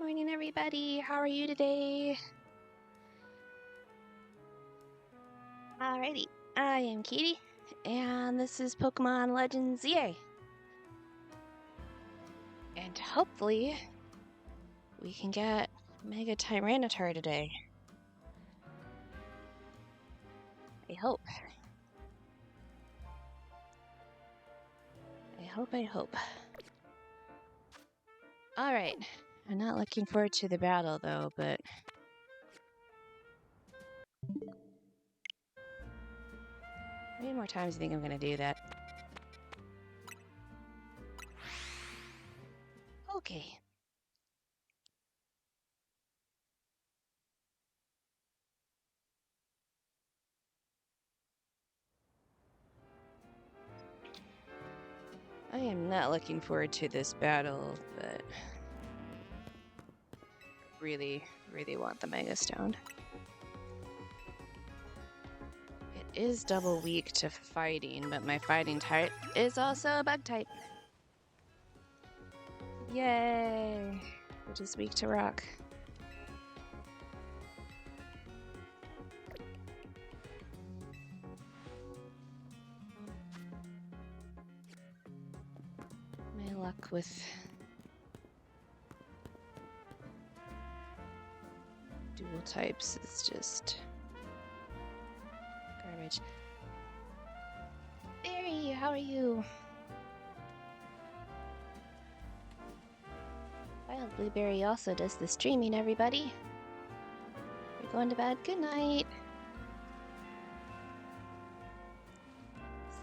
morning, everybody. How are you today? Alrighty, I am Katie, and this is Pokemon Legends EA. And hopefully, we can get Mega Tyranitar today. I hope. I hope. Alright, I'm not looking forward to the battle though, but... How many more times do you think I'm gonna do that? Okay. I am not looking forward to this battle, but... really want the Mega Stone. It is double weak to fighting, but my fighting type is also a bug type. Yay! Which is weak to rock. My luck with dual types is just garbage. Barry, how are you? Wild Blueberry also does the streaming, everybody. You're going to bed. Good night.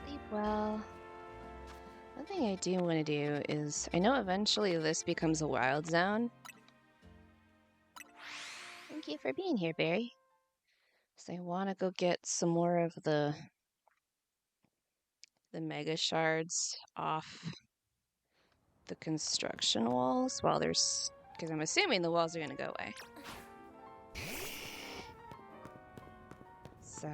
Sleep well. One thing I do want to do is, I know eventually this becomes a wild zone. Thank you for being here, Barry. So I want to go get some more of the mega shards off the construction walls while there's, because I'm assuming the walls are going to go away. So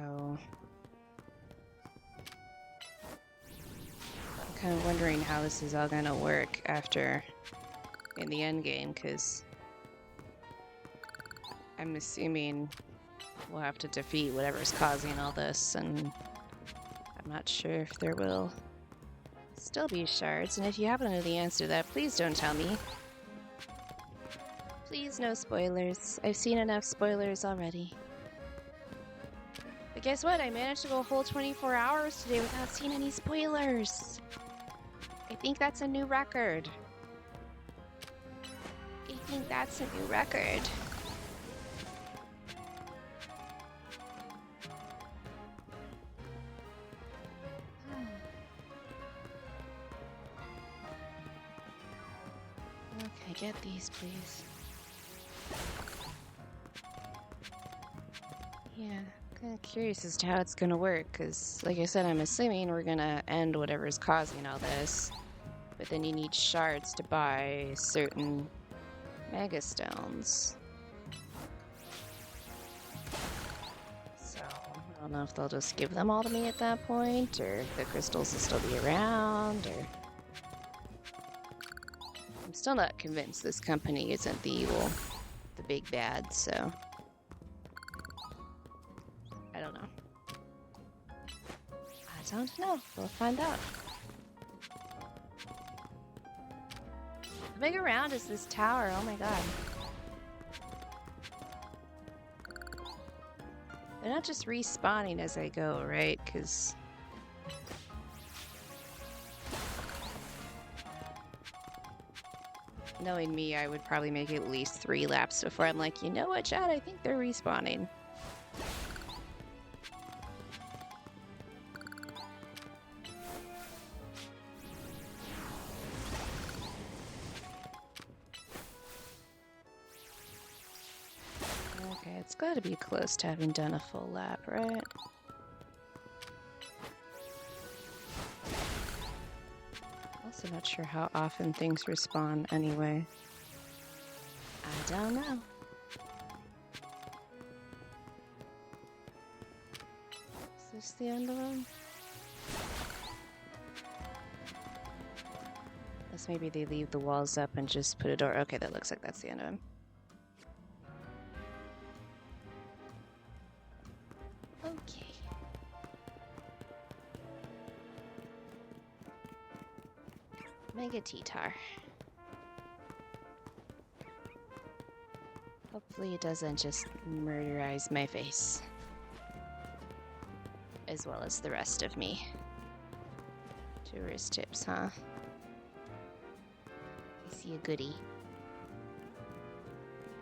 I'm kind of wondering how this is all going to work after in the end game, because I'm assuming we'll have to defeat whatever's causing all this, and I'm not sure if there will still be shards, and if you happen to know the answer to that, please don't tell me. Please, no spoilers. I've seen enough spoilers already. But guess what? I managed to go a whole 24 hours today without seeing any spoilers. I think that's a new record. I think that's a new record. Okay, get these, please. Yeah, kind of curious as to how it's gonna work, because, like I said, I'm assuming we're gonna end whatever's causing all this, but then you need shards to buy certain Mega Stones. So, I don't know if they'll just give them all to me at that point, or if the crystals will still be around, or... I'm still not convinced this company isn't the evil, the big bad, so... I don't know. I don't know. We'll find out. How big around is this tower? Oh my god. They're not just respawning as I go, right? Because... knowing me, I would probably make at least 3 laps before I'm like, you know what, Chad? I think they're respawning. Okay, it's gotta be close to having done a full lap, right? Also not sure how often things respawn anyway. I don't know. Is this the end of them? Unless maybe they leave the walls up and just put a door. Okay, that looks like that's the end of them. Okay. Mega T-Tar. Hopefully it doesn't just murderize my face. As well as the rest of me. Tourist tips, huh? I see a goodie.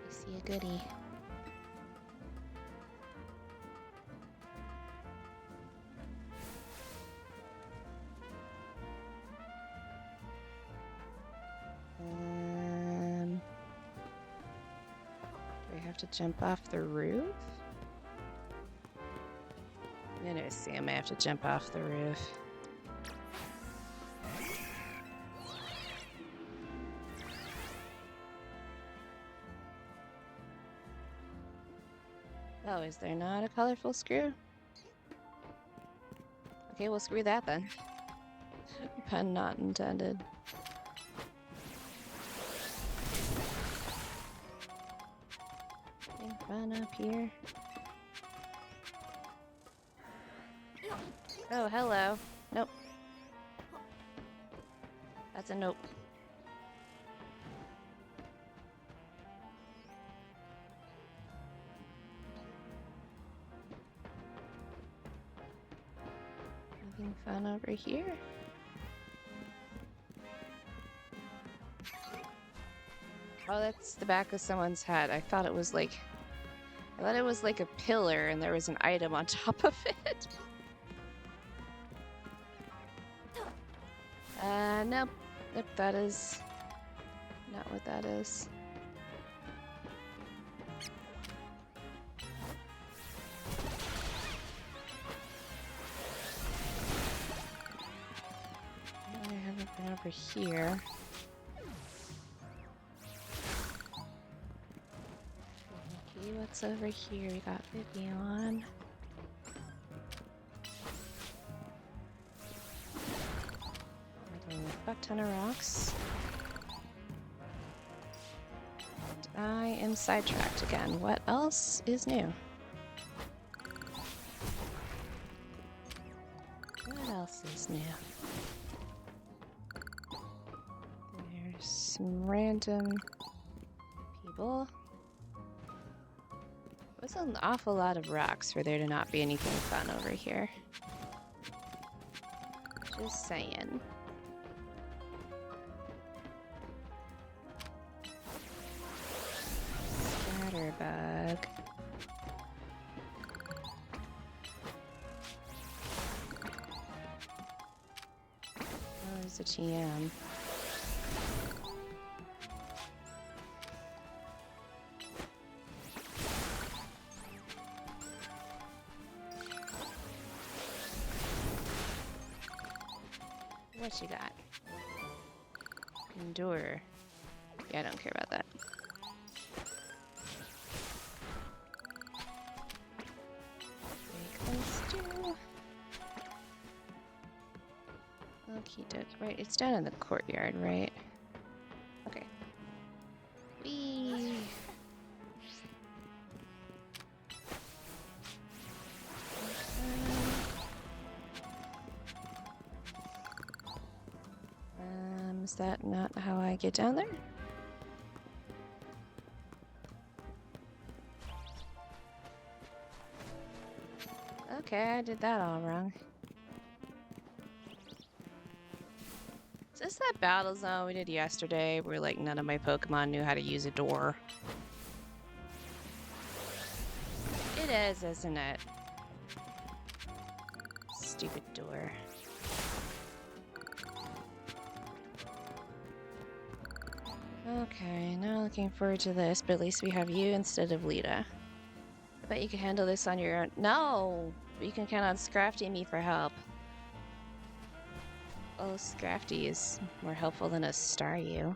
I see a goodie. Do I have to jump off the roof? I'm gonna assume I have to jump off the roof. Oh, is there not a colorful screw? Okay, we'll screw that then. Pun not intended. Anything fun up here? Oh, hello. Nope. That's a nope. Anything fun over here? Oh, that's the back of someone's head. I thought it was like a pillar and there was an item on top of it. Nope. Nope, that is not what that is. I haven't been over here. Okay, what's over here? We got Vivian. A butt ton of rocks. And I am sidetracked again. What else is new? What else is new? There's some random people. There's an awful lot of rocks for there to not be anything fun over here. Just saying. Scatterbug. Oh, there's a TM. What you got? Endure. Yeah, I don't care about that. Okie dokie. Right, it's down in the courtyard, right? Okay. Whee! Is that not how I get down there? Okay, I did that all wrong. Is this that battle zone we did yesterday where like none of my Pokemon knew how to use a door? It is, isn't it? Stupid door. Okay, now looking forward to this, but at least we have you instead of Lita. I bet you can handle this on your own. No! But you can count on Scrafty and me for help. Oh, Scrafty is more helpful than a Staryu.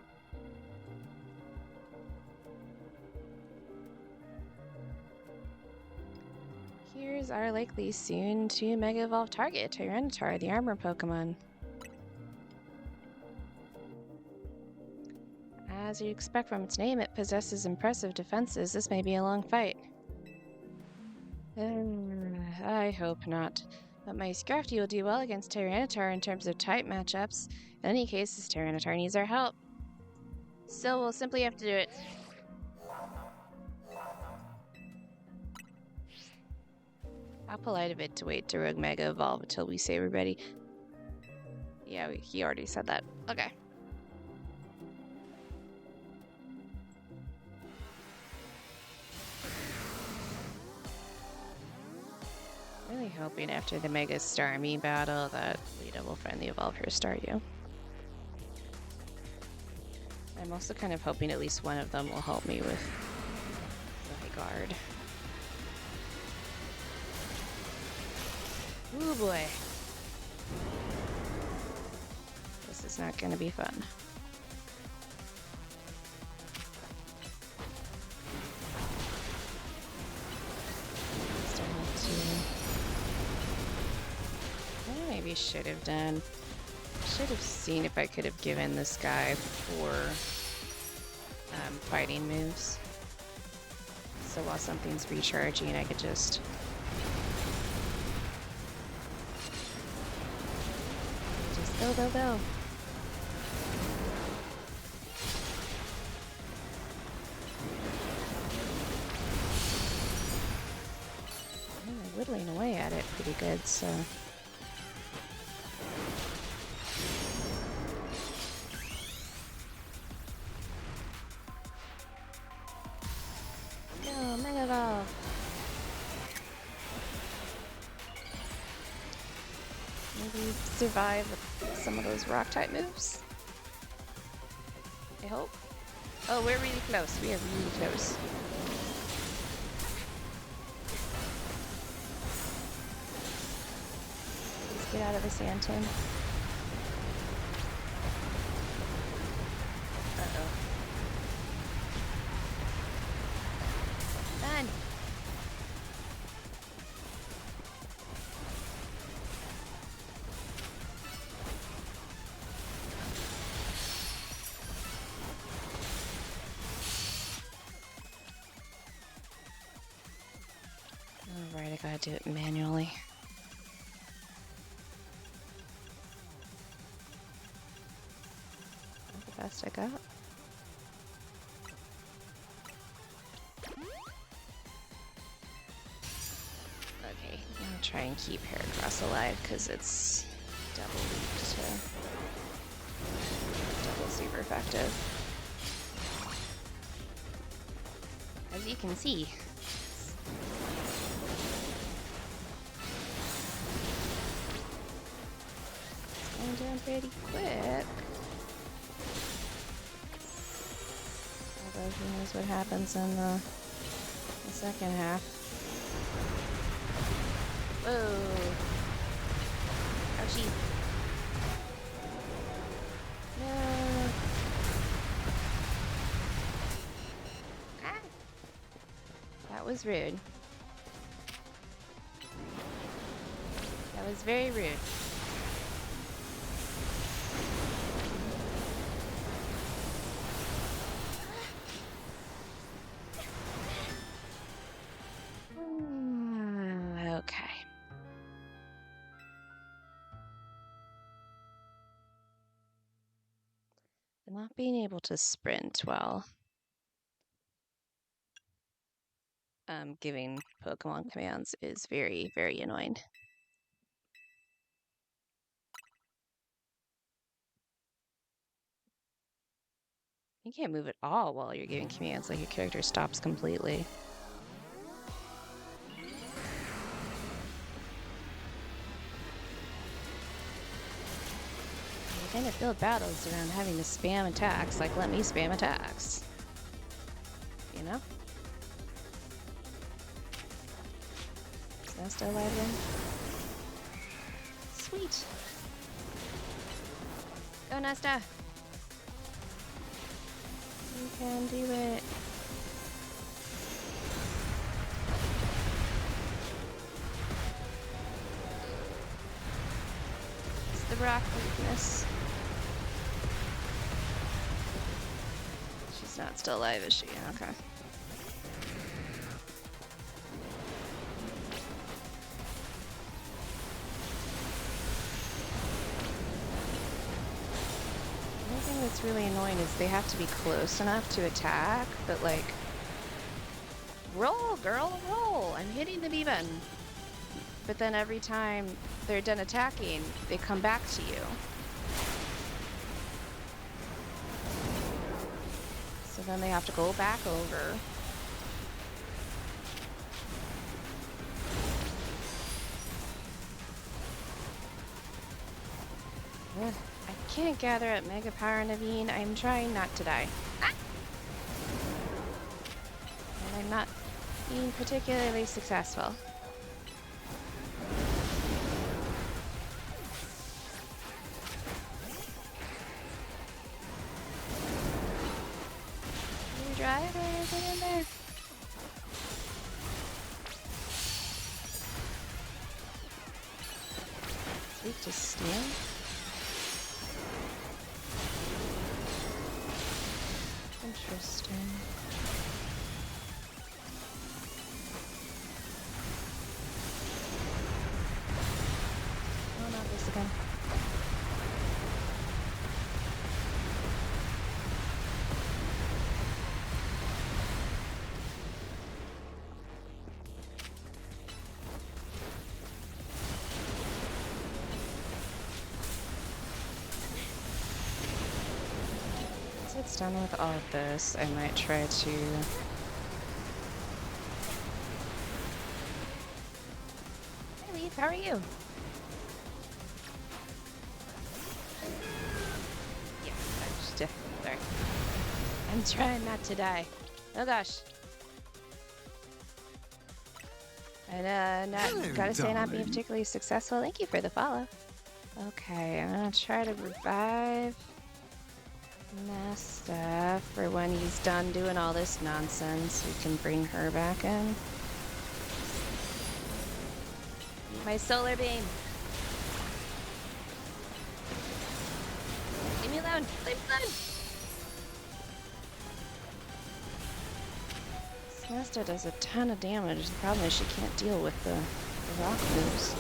Here's our likely soon to Mega Evolve target, Tyranitar, the armor Pokemon. As you'd expect from its name, it possesses impressive defenses. This may be a long fight. I hope not. But my Scrafty will do well against Tyranitar in terms of type matchups. In any case, this Tyranitar needs our help. So we'll simply have to do it. How polite of it to wait to Rogue Mega Evolve until we say we're ready. Yeah, he already said that. Okay. Really hoping after the Mega Starmie battle that Lita will finally evolve her Staryu. I'm also kind of hoping at least one of them will help me with Zygarde. Ooh boy. This is not gonna be fun. I maybe should have done. Should have seen if I could have given this guy 4 fighting moves. So while something's recharging, I could just go, go, go. I'm whittling away at it pretty good, so. Go, Mega Evolve. Maybe survive with some of those rock type moves. I hope. Oh, we're really close. We are really close. Please get out of the sand tin. Uh-oh. Run! Alright, I gotta do it manually. That's the best I got. Okay, I'll try and keep Heracross alive because it's double leaped to double super effective. As you can see. Going down pretty quick. Although who knows what happens in the second half. Whoa. Ouchie. No. Ah. That was rude. That was very rude. Okay. Not being able to sprint while giving Pokemon commands is very, very annoying. You can't move at all while you're giving commands, like your character stops completely. You kind of build battles around having to spam attacks, like let me spam attacks. You know? Is that still alive then? Sweet! Go Nesta! You can do it! It's the rock weakness. She's not still alive, is she? Okay. that's really annoying is they have to be close enough to attack, but like, roll, girl, roll! I'm hitting the B button. But then every time they're done attacking, they come back to you. So then they have to go back over. Ugh, I can't gather at Mega Power Naveen. I'm trying not to die. Ah! And I'm not being particularly successful. New driver, get in there. Weak to steel. Interesting. Oh, not this again. Once it's done with all of this, I might try to... Hey, Leaf, how are you? Yeah, I'm just... sorry. I'm trying not to die. Oh gosh. And gotta say not being particularly successful. Thank you for the follow. Okay, I'm gonna try to revive Nesta for when he's done doing all this nonsense. We can bring her back in. My solar beam. Leave me alone. Leave me alone. Nesta does a ton of damage. The problem is she can't deal with the rock moves.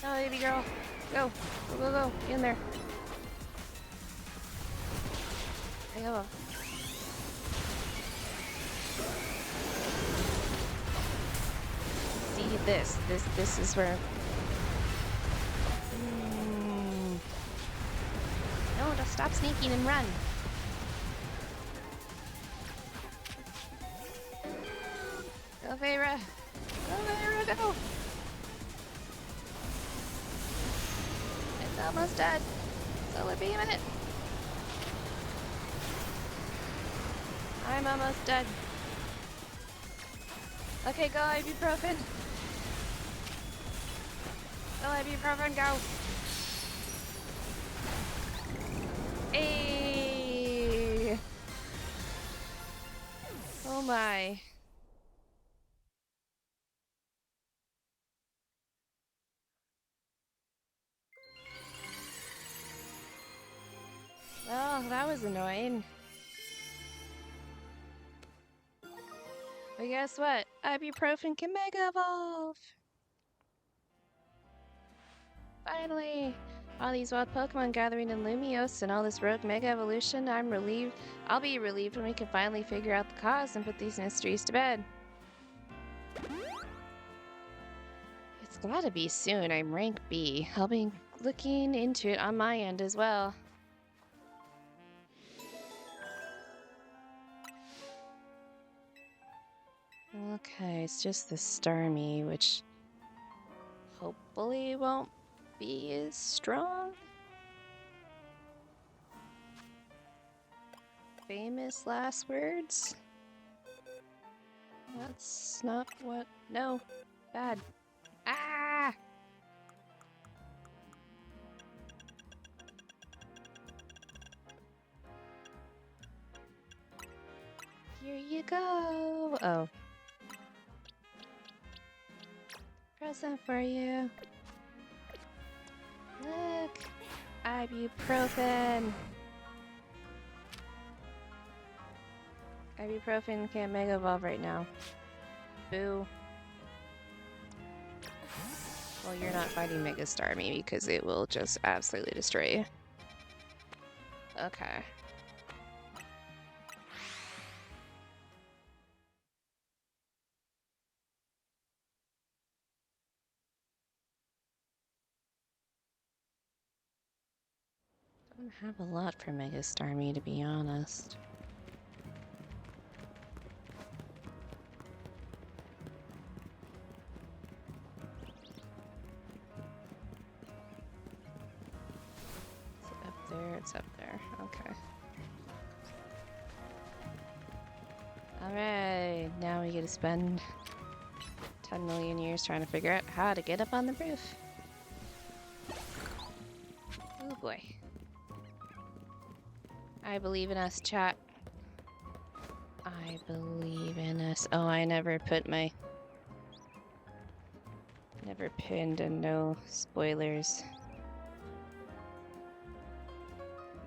Oh, baby girl. Go. Go, go, go. Get in there. I go. See this. This is where... No, just stop sneaking and run. Go, Feyre. Go, Feyre, go. It's almost dead. Solar beam it. I'm almost dead. Okay, go, ibuprofen. Go, ibuprofen, go. Hey! Oh my. Oh, that was annoying. But guess what? Ibuprofen can Mega Evolve! Finally! All these wild Pokemon gathering in Lumiose and all this rogue Mega Evolution, I'm relieved. I'll be relieved when we can finally figure out the cause and put these mysteries to bed. It's gotta be soon. I'm rank B. I'll be looking into it on my end as well. Okay, it's just the Starmie, which hopefully won't be as strong. Famous last words? That's not what... No. Bad. Ah! Here you go! Oh. Present for you. Look! Ibuprofen! Ibuprofen can't Mega Evolve right now. Boo. Well, you're not fighting Megastar, maybe, because it will just absolutely destroy you. Okay. Don't have a lot for Megastar, me, to be honest. Is it up there? It's up there. Okay. Alright, now we get to spend 10 million years trying to figure out how to get up on the roof. Oh boy. I believe in us, chat. I believe in us. Oh, I never put my... Never pinned a no spoilers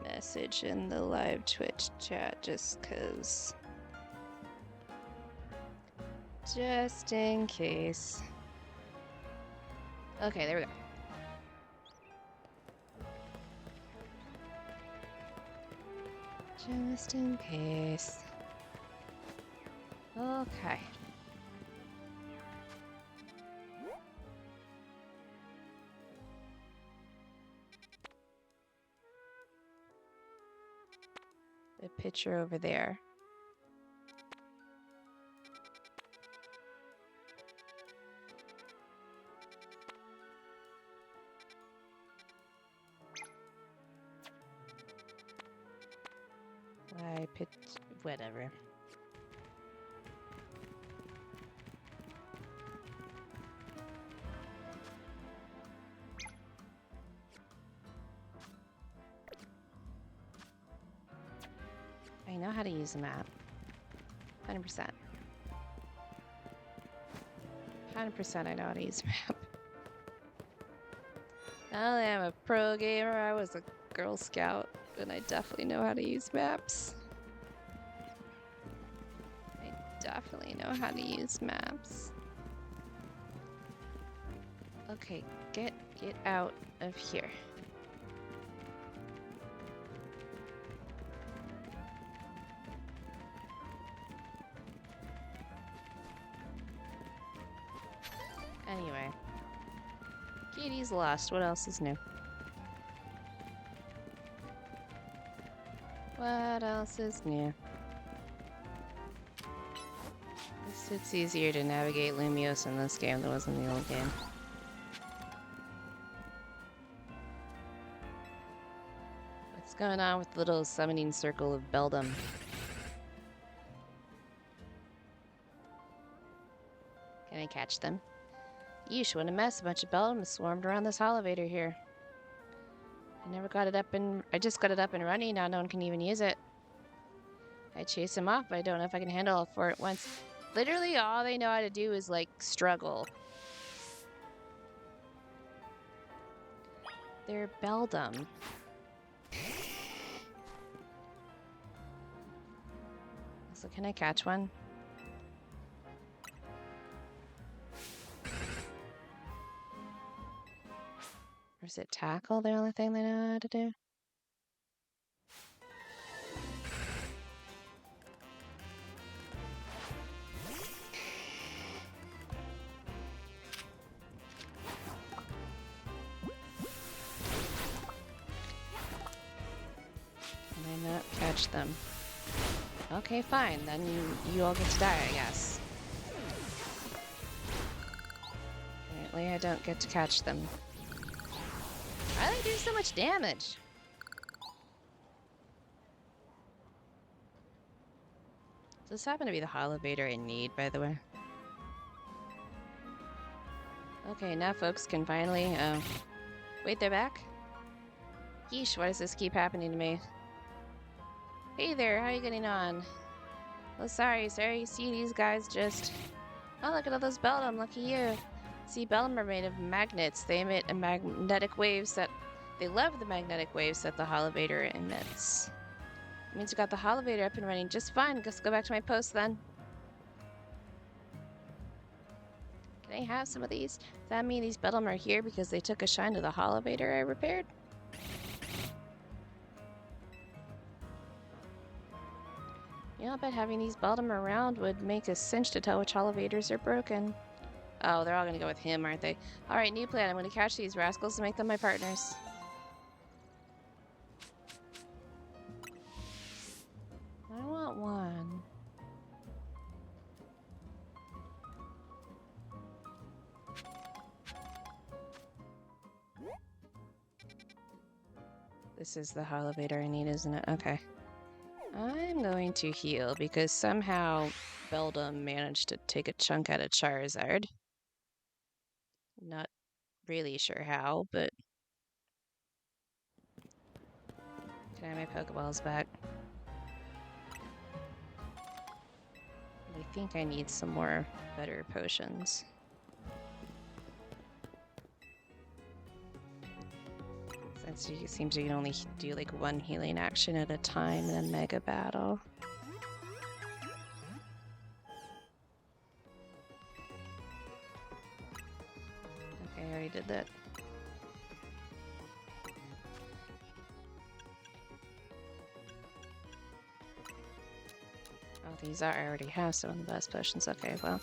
message in the live Twitch chat just cause. Just in case. Okay, there we go. Just in case. Okay. The picture over there. Why pitch? Whatever. I know how to use a map. 100%. 100% I know how to use a map. Not only am I a pro gamer, I was a Girl Scout, and I definitely know how to use maps. I definitely know how to use maps. Okay, get out of here. Anyway. Katie's lost. What else is new? What else is new? It's easier to navigate Lumiose in this game than it was in the old game. What's going on with the little summoning circle of Beldum? Can I catch them? Yeesh, what a mess. A bunch of Beldum swarmed around this elevator here. I never got it up and... I just got it up and running, now no one can even use it. I chase them off, but I don't know if I can handle all four at once. Literally all they know how to do is, like, struggle. They're Beldum. So can I catch one? Or is it tackle the only thing they know how to do? Can I not catch them? Okay, fine. Then you all get to die, I guess. Apparently I don't get to catch them. Why do they do so much damage? Does this happen to be the Holovator I need, by the way? Okay, now folks can finally... wait, they're back? Yeesh, why does this keep happening to me? Hey there, how are you getting on? Oh, sorry, sir. You see these guys just... Oh, look at all those Beldum. Look at you. See, Beldum are made of magnets. They emit a magnetic waves that... They love the magnetic waves that the Holovator emits. It means we got the Holovator up and running just fine. Let's go back to my post then. Can I have some of these? that mean these Bedlam are here because they took a shine to the Holovator I repaired? You know, I bet having these Beldum around would make a cinch to tell which elevators are broken. Oh, they're all gonna go with him, aren't they? Alright, new plan. I'm gonna catch these rascals and make them my partners. I want one. This is the Holovator I need, isn't it? Okay. I'm going to heal because somehow Beldum managed to take a chunk out of Charizard. Not really sure how, but... Can I have my Pokeballs back? I think I need some more better potions. Since it seems you can only do like one healing action at a time in a Mega Battle. Okay, I already did that. Oh, these are, I already have some of the best potions. Okay, well.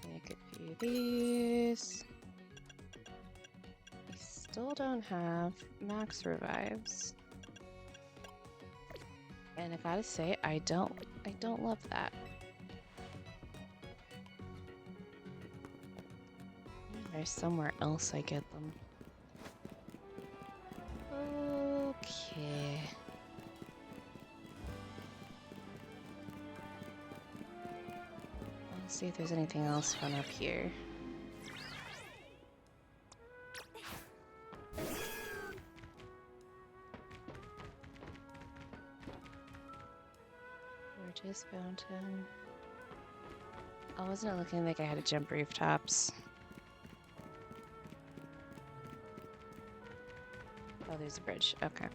Take a few of these. I still don't have max revives. And I gotta say, I don't love that. There's somewhere else I get them. Okay. Let's see if there's anything else fun up here. Gorgeous fountain. Oh, wasn't it looking like I had to jump rooftops? Oh, there's a bridge. Okay.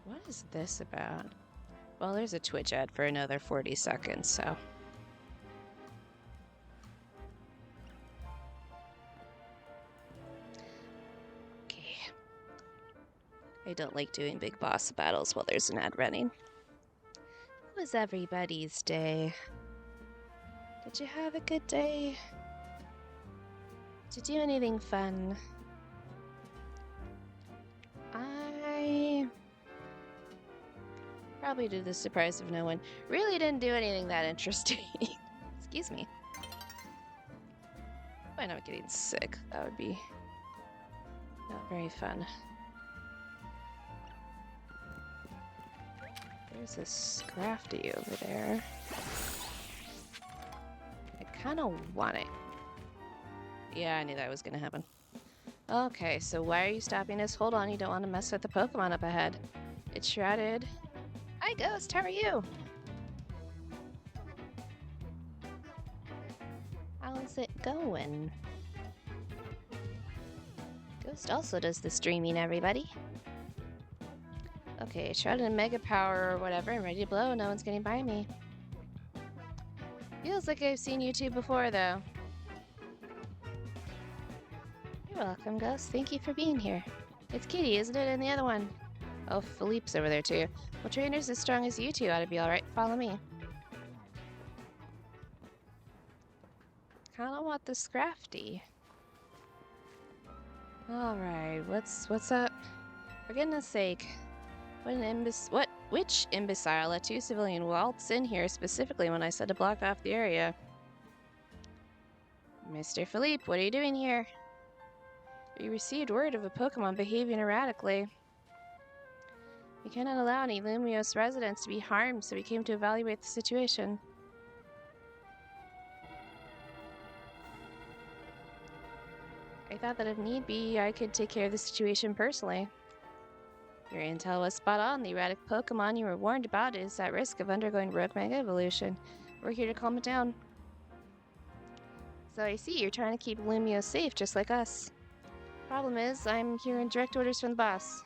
What is this about? Well, there's a Twitch ad for another 40 seconds, so... Okay. I don't like doing big boss battles while there's an ad running. How was everybody's day? Did you have a good day? Did you do anything fun? I probably to the surprise of no one, really didn't do anything that interesting. Excuse me. Why not getting sick? That would be not very fun. There's a Scrafty over there. I kind of want it. Yeah, I knew that was gonna happen. Okay, so why are you stopping us? Hold on, you don't want to mess with the Pokemon up ahead. It's Shrouded. Hi, Ghost, how are you? How's it going? Ghost also does the streaming, everybody. Okay, Shrouded in Mega Power or whatever, I'm ready to blow. No one's getting by me. Feels like I've seen you two before, though. You're welcome, Ghost. Thank you for being here. It's Kitty, isn't it? And the other one. Oh, Philippe's over there, too. Well, trainers as strong as you two ought to be alright. Follow me. Kinda want the Scrafty. Alright, what's up? For goodness sake. Which imbecile let two civilian waltz in here specifically when I said to block off the area? Mr. Philippe, what are you doing here? We received word of a Pokemon behaving erratically. We cannot allow any Lumiose residents to be harmed, so we came to evaluate the situation. I thought that if need be, I could take care of the situation personally. Your intel was spot on. The erratic Pokemon you were warned about is at risk of undergoing rogue mega evolution. We're here to calm it down. So I see you're trying to keep Lumiose safe, just like us. Problem is, I'm here in direct orders from the boss.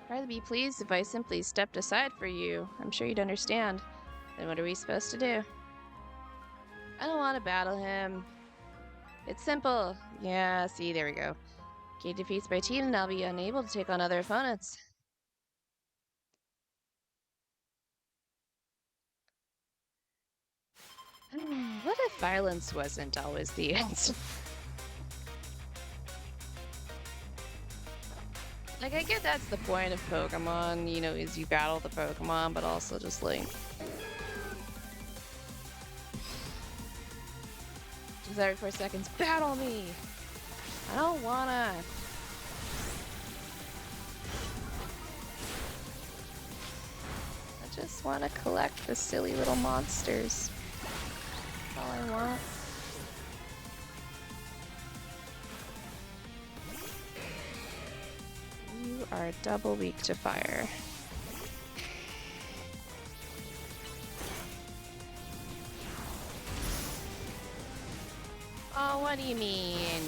I'd be pleased if I simply stepped aside for you. I'm sure you'd understand. Then what are we supposed to do? I don't want to battle him. It's simple. Yeah, see, there we go. He defeats my team and I'll be unable to take on other opponents. What if violence wasn't always the answer? Like, I get that's the point of Pokemon, you know, is you battle the Pokemon, but also just like... Just every 4 seconds, battle me! I don't wanna! I just wanna collect the silly little monsters. That's all I want. You are double weak to fire. Oh, what do you mean?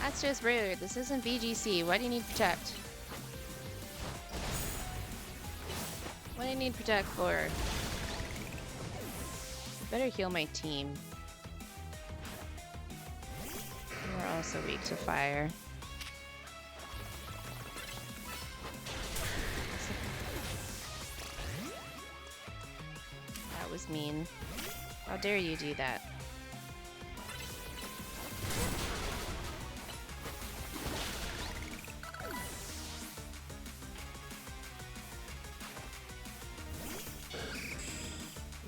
That's just rude. This isn't VGC. Why do you need Protect? What do you need Protect for? Better heal my team. We're also weak to fire. That was mean. How dare you do that?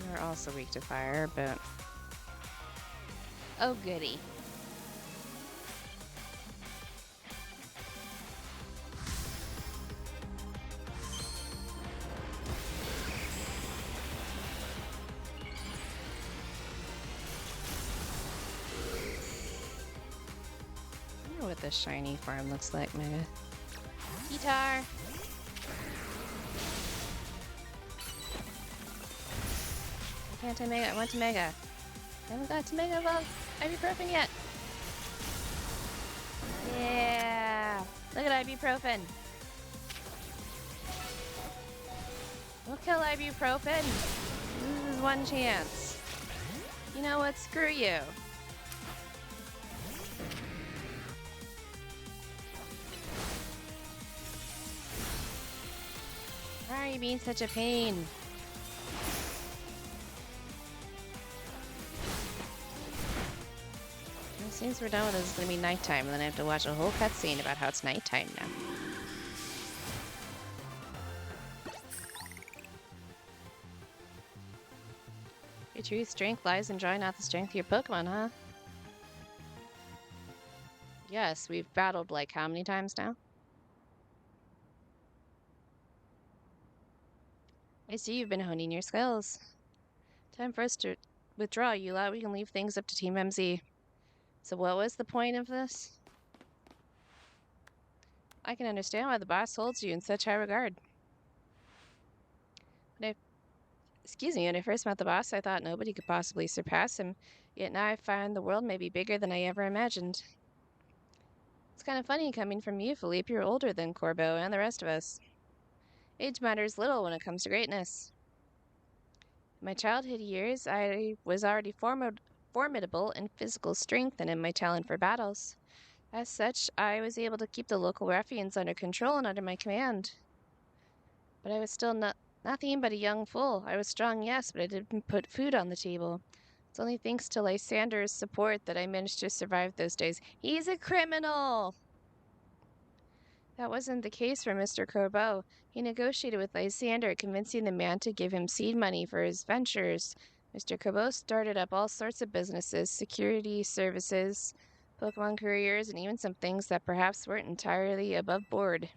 You're also weak to fire, but... Oh, goody. I wonder what the shiny farm looks like, Mega. Guitar! Why can't I Mega? I want to Mega. I haven't got to Mega Evolve Ibuprofen yet. Yeah! Look at Ibuprofen! We'll kill Ibuprofen! This is one chance. You know what? Screw you. Why are you being such a pain? As soon as we're done with this, it's gonna be nighttime, and then I have to watch a whole cutscene about how it's nighttime now. Your true strength lies in drawing out the strength of your Pokemon, huh? Yes, we've battled like how many times now? I see you've been honing your skills. Time for us to withdraw, Eula. We can leave things up to Team MZ. So what was the point of this? I can understand why the boss holds you in such high regard. When I first met the boss, I thought nobody could possibly surpass him. Yet now I find the world may be bigger than I ever imagined. It's kind of funny coming from you, Philippe. You're older than Corbo and the rest of us. Age matters little when it comes to greatness. In my childhood years, I was already formidable in physical strength and in my talent for battles. As such, I was able to keep the local ruffians under control and under my command. But I was still nothing but a young fool. I was strong, yes, but I didn't put food on the table. It's only thanks to Lysander's support that I managed to survive those days. He's a criminal! That wasn't the case for Mr. Corbeau. He negotiated with Lysander, convincing the man to give him seed money for his ventures. Mr. Corbeau started up all sorts of businesses, security services, Pokemon couriers, and even some things that perhaps weren't entirely above board.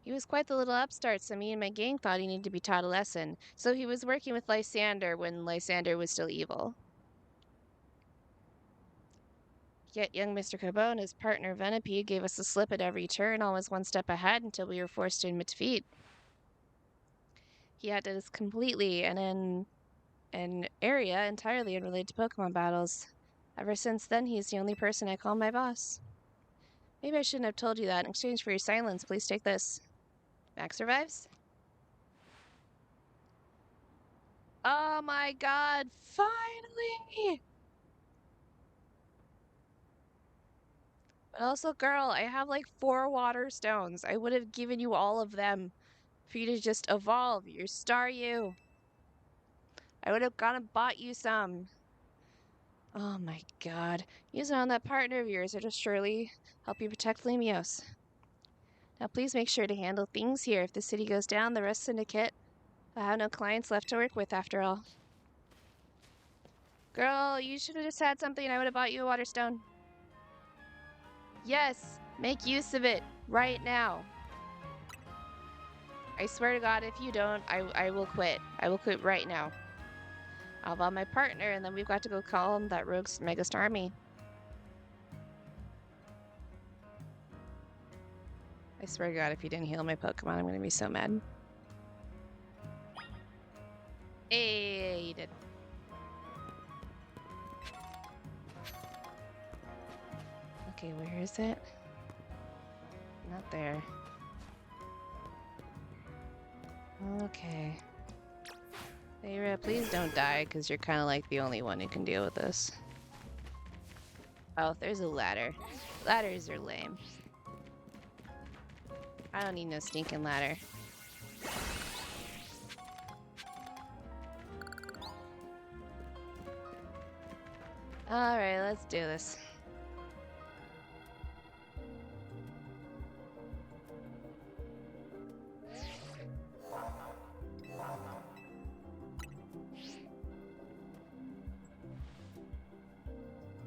He was quite the little upstart, so me and my gang thought he needed to be taught a lesson. So he was working with Lysander when Lysander was still evil. Yet young Mr. Corbeau and his partner Venipede gave us the slip at every turn, always one step ahead until we were forced to admit defeat. He had us completely, and in an area entirely unrelated to Pokemon battles. Ever since then, he's the only person I call my boss. Maybe I shouldn't have told you that. In exchange for your silence, please take this. Max survives? Oh my god, finally! But also, girl, I have like 4 water stones. I would have given you all of them for you to just evolve your Staryu. I would have gone and bought you some. Oh my god. Using on that partner of yours, it'll surely help you protect Lemios. Now please make sure to handle things here. If the city goes down, the rest syndicate will have no clients left to work with after all. Girl, you should have just had something. I would have bought you a water stone. Yes, make use of it right now. I swear to God, if you don't, I will quit. I will quit right now. I'll buy my partner, and then we've got to go call him that rogue Megastar army. I swear to God, if you didn't heal my Pokemon, I'm gonna be so mad. Hey, you did. Okay, where is it? Not there. Okay. Feyre, please don't die, because you're kind of like the only one who can deal with this. Oh, there's a ladder. Ladders are lame. I don't need no stinking ladder. Alright, let's do this.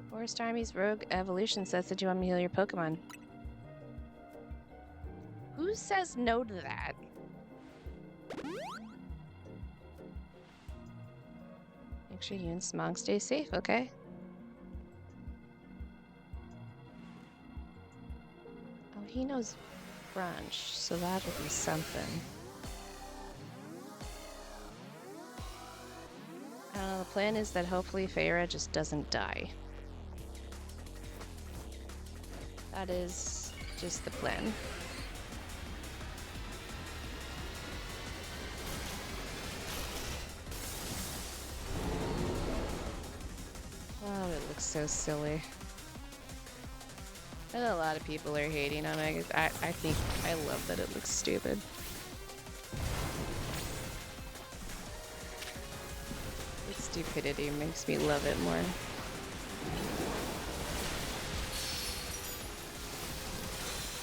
Forest Army's Rogue Evolution says that you want me to heal your Pokemon. Who says no to that? Make sure you and Smog stay safe, okay? Oh, he knows brunch, so that'll be something. The plan is that hopefully Feyre just doesn't die. That is just the plan. Oh, it looks so silly. I know a lot of people are hating on it. I think I love that it looks stupid. Its stupidity makes me love it more.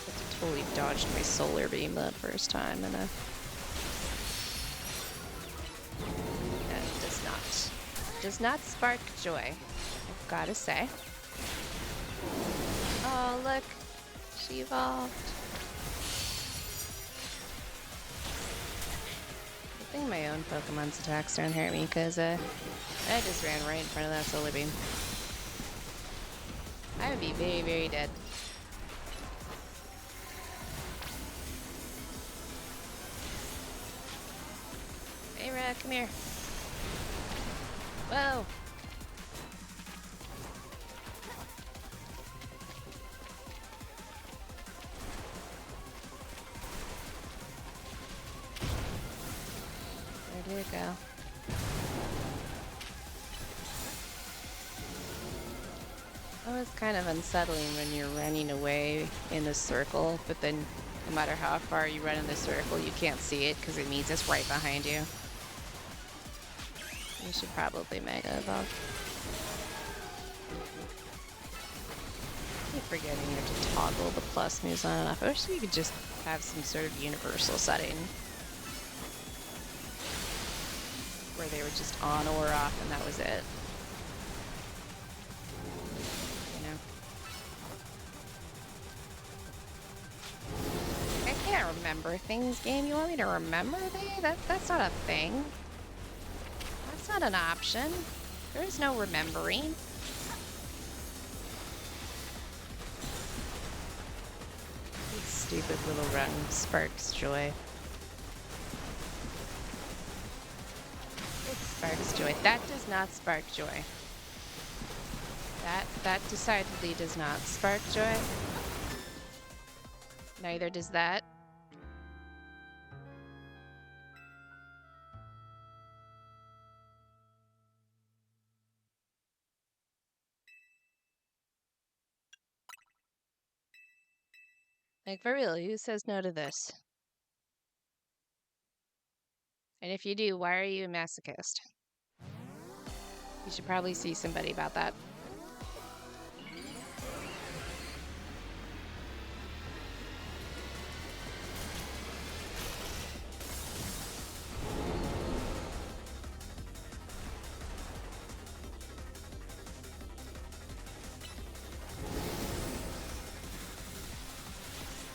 I totally dodged my solar beam that first time, and that does not spark joy, I've gotta say. Oh look, she evolved. I think my own Pokemon's attacks don't hurt me, because I just ran right in front of that solar beam. I would be very, very dead. Hey, Red, come here. Whoa. Where did it go? Oh, it's kind of unsettling when you're running away in a circle, but then no matter how far you run in the circle, you can't see it because it means it's right behind you. You should probably Mega Evolve. I keep forgetting you have to toggle the plus moves on and off. I wish you could just have some sort of universal setting where they were just on or off and that was it. You know? I can't remember things, game. You want me to remember that's not a thing. That's not an option. There's no remembering. This stupid little run sparks joy. It's sparks joy. That does not spark joy. That decidedly does not spark joy. Neither does that. Like, for real, who says no to this? And if you do, why are you a masochist? You should probably see somebody about that.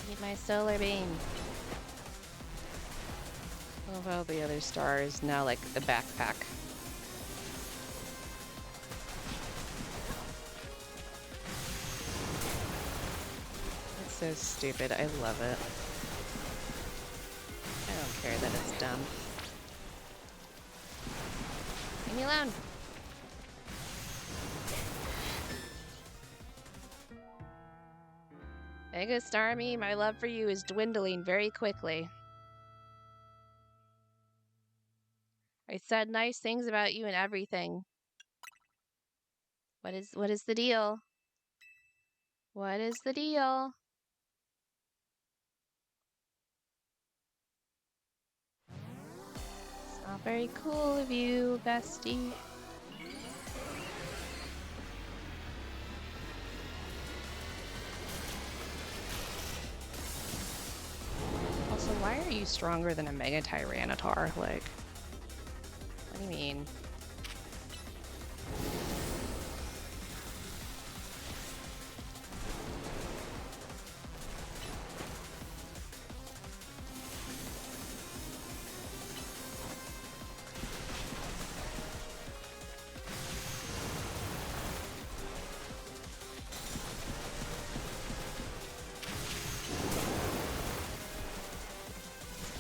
Need my solar beam. Oh, well, the other star is now like the backpack. It's so stupid. I love it. I don't care that it's dumb. Leave me alone. Mega Starmie, my love for you is dwindling very quickly. I said nice things about you and everything. What is the deal? What is the deal? It's not very cool of you, bestie. Also, why are you stronger than a Mega Tyranitar? Like, what do you mean?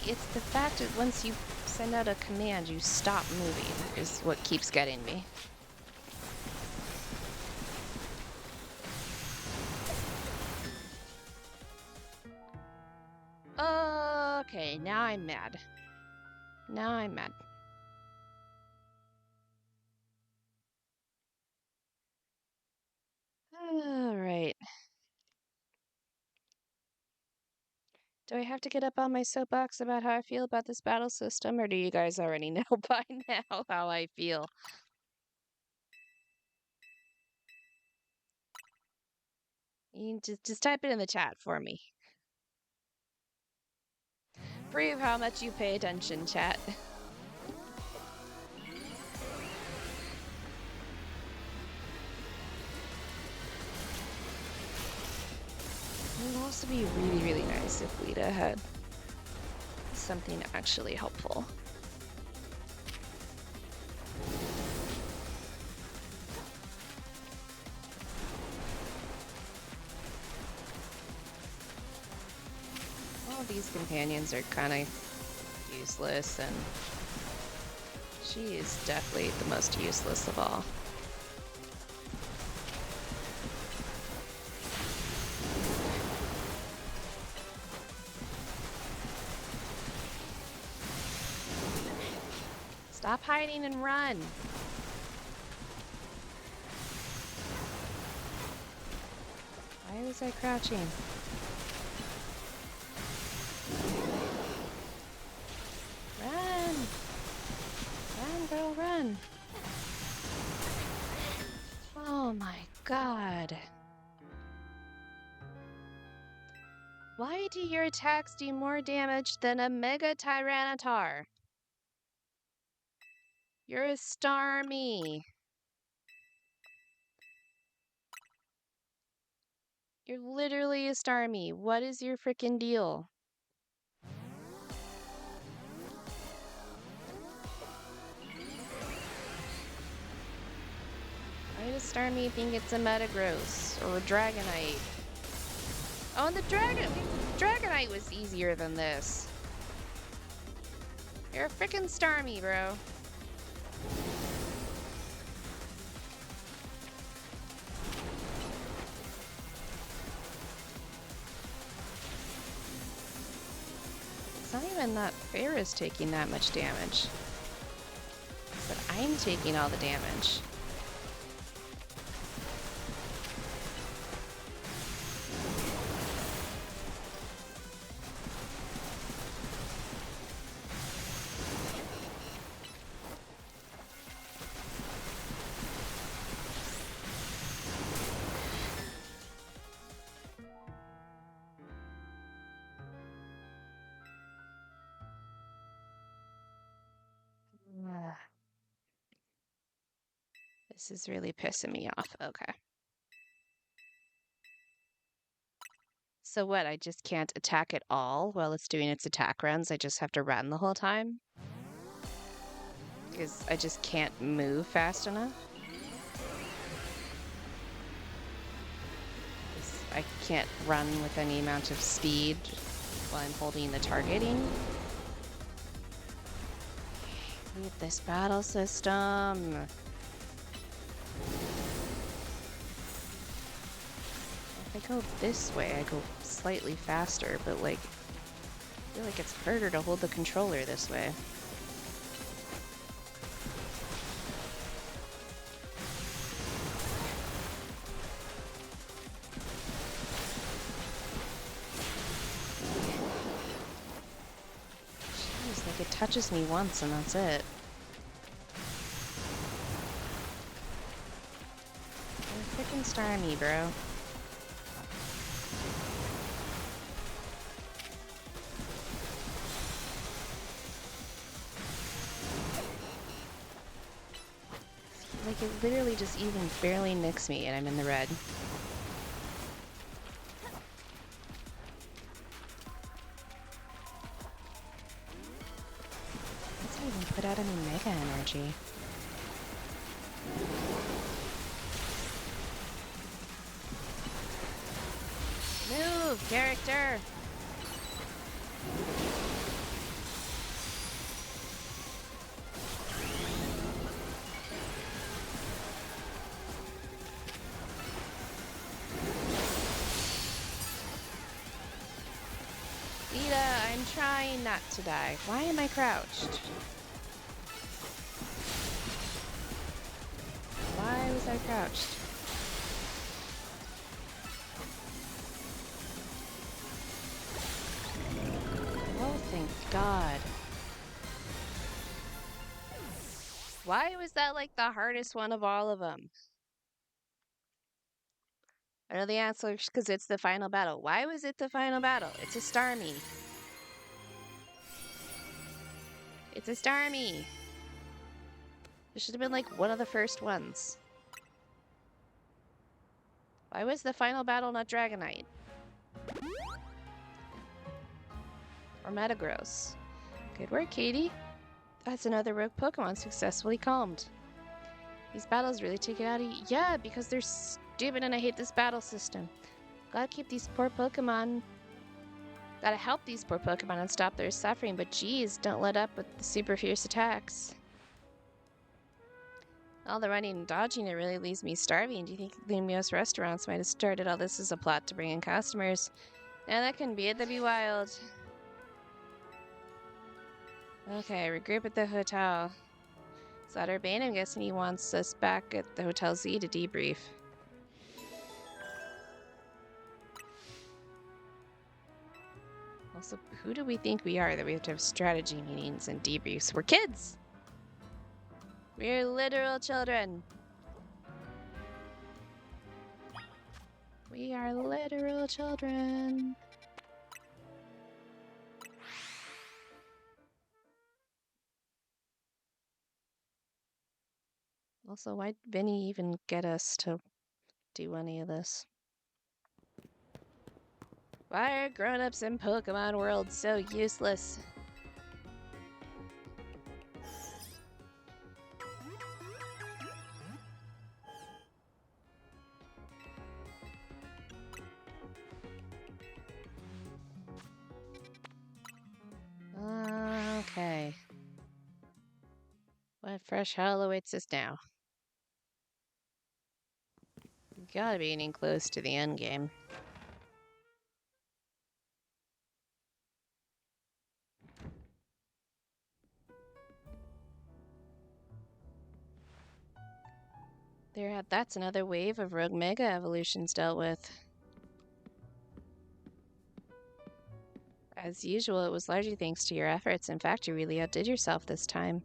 It's the fact that once you send out a command, you stop moving is what keeps getting me. Okay, now I'm mad. Now I'm mad. All right. Do I have to get up on my soapbox about how I feel about this battle system, or do you guys already know by now how I feel? You can just type it in the chat for me. Prove how much you pay attention, chat. It would also be really, really nice if Lita had something actually helpful. All of these companions are kind of useless, and she is definitely the most useless of all. Stop hiding and run! Why was I crouching? Run! Run, girl, run! Oh my god. Why do your attacks do more damage than a Mega Tyranitar? You're a Starmie. You're literally a Starmie. What is your frickin' deal? Why does Starmie think it's a Metagross or a Dragonite? Oh, and the Dragonite was easier than this. You're a frickin' Starmie, bro. It's not even that Farah's taking that much damage. It's that I'm taking all the damage. Ugh. This is really pissing me off. Okay. So what, I just can't attack at all while it's doing its attack runs? I just have to run the whole time? Because I just can't move fast enough? 'Cause I can't run with any amount of speed while I'm holding the targeting? I hate this battle system. If I go this way, I go slightly faster, but like, I feel like it's harder to hold the controller this way. Jeez, like it touches me once and that's it. You're freaking Starmie, bro. Like it literally just even barely nicks me and I'm in the red. It doesn't even put out any mega energy. Move, character! Vita, I'm trying not to die. Why am I crouched? Why was I crouched? Oh, thank God. Why was that like the hardest one of all of them? I know the answer is because it's the final battle. Why was it the final battle? It's a Starmie. It's a Starmie. It should have been like one of the first ones. Why was the final battle not Dragonite? Or Metagross? Good work, Katie. That's another rogue Pokemon successfully calmed. These battles really take it out of you. Yeah, because they're stupid and I hate this battle system. Gotta keep these poor Pokemon. Gotta help these poor Pokemon and stop their suffering, but geez, don't let up with the super fierce attacks. All the running and dodging, it really leaves me starving. Do you think the most restaurants might have started all this as a plot to bring in customers? Yeah, that can be it. That'd be wild. Okay, regroup at the hotel. Urbane, I'm guessing he wants us back at the Hotel Z to debrief. Also, who do we think we are that we have to have strategy meetings and debriefs? We're kids! We're literal children! We are literal children! Also, why'd Vinny even get us to do any of this? Why are grown-ups in Pokemon World so useless? Okay. What Fresh hell awaits us now. Gotta be getting close to the end game. That's another wave of rogue mega evolutions dealt with. As usual, it was largely thanks to your efforts. In fact, you really outdid yourself this time.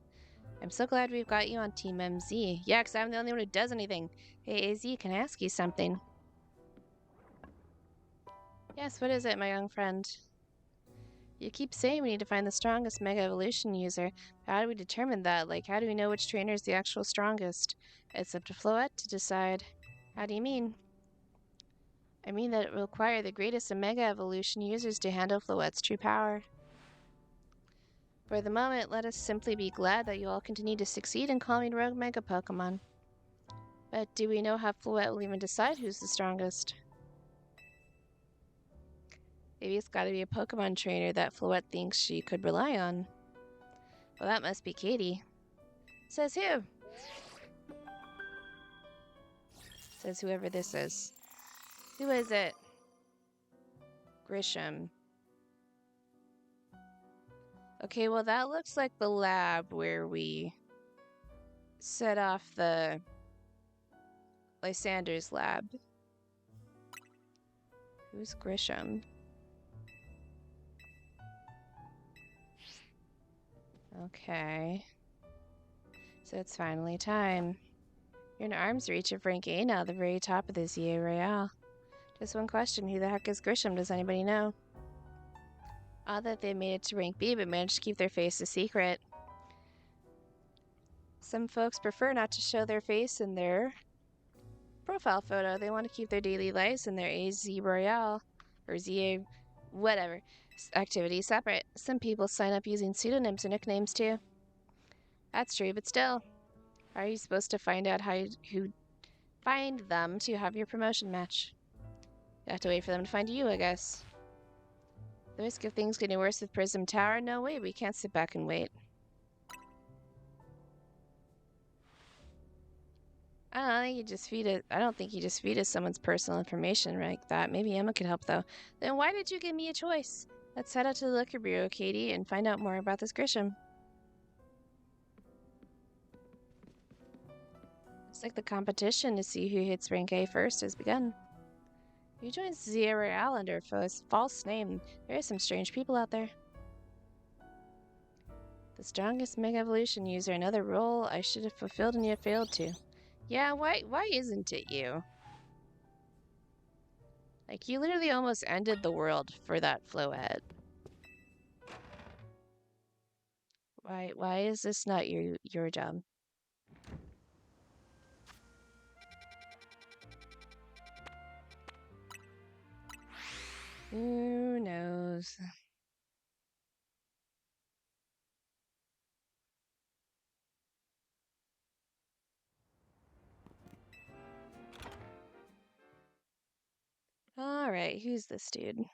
I'm so glad we've got you on Team MZ. Yeah, because I'm the only one who does anything. Hey, AZ, can I ask you something? Yes, what is it, my young friend? You keep saying we need to find the strongest Mega Evolution user. How do we determine that? Like, how do we know which trainer is the actual strongest? It's up to Floette to decide. How do you mean? I mean that it will require the greatest of Mega Evolution users to handle Floette's true power. For the moment, let us simply be glad that you all continue to succeed in calming rogue Mega Pokemon. But do we know how Floette will even decide who's the strongest? Maybe it's gotta be a Pokemon trainer that Floette thinks she could rely on. Well, that must be Katie. Says who? Says whoever this is. Who is it? Grisham. Okay, well that looks like the lab where we set off the Lysander's lab. Who's Grisham? Okay. So it's finally time. You're in arm's reach of rank A now, the very top of the ZA Royale. Just one question, who the heck is Grisham? Does anybody know? Odd that they made it to rank B but managed to keep their face a secret. Some folks prefer not to show their face in their profile photo. They want to keep their daily lives and their AZ Royale, or ZA, whatever, activity separate. Some people sign up using pseudonyms or nicknames too. That's true, but still. How are you supposed to find out who find them to have your promotion match? You have to wait for them to find you, I guess. The risk of things getting worse with Prism Tower? No way, we can't sit back and wait. I don't think you just feed us someone's personal information like that. Maybe Emma could help, though. Then why did you give me a choice? Let's head out to the Liquor Bureau, Katie, and find out more about this Grisham. Looks like the competition to see who hits rank A first has begun. You joined ZA Royale under a false name. There are some strange people out there. The strongest Mega Evolution user, another role I should have fulfilled and yet failed to. Yeah, why isn't it you? Like, you literally almost ended the world for that Floette. Why is this not your job? Who knows? Alright, who's this dude?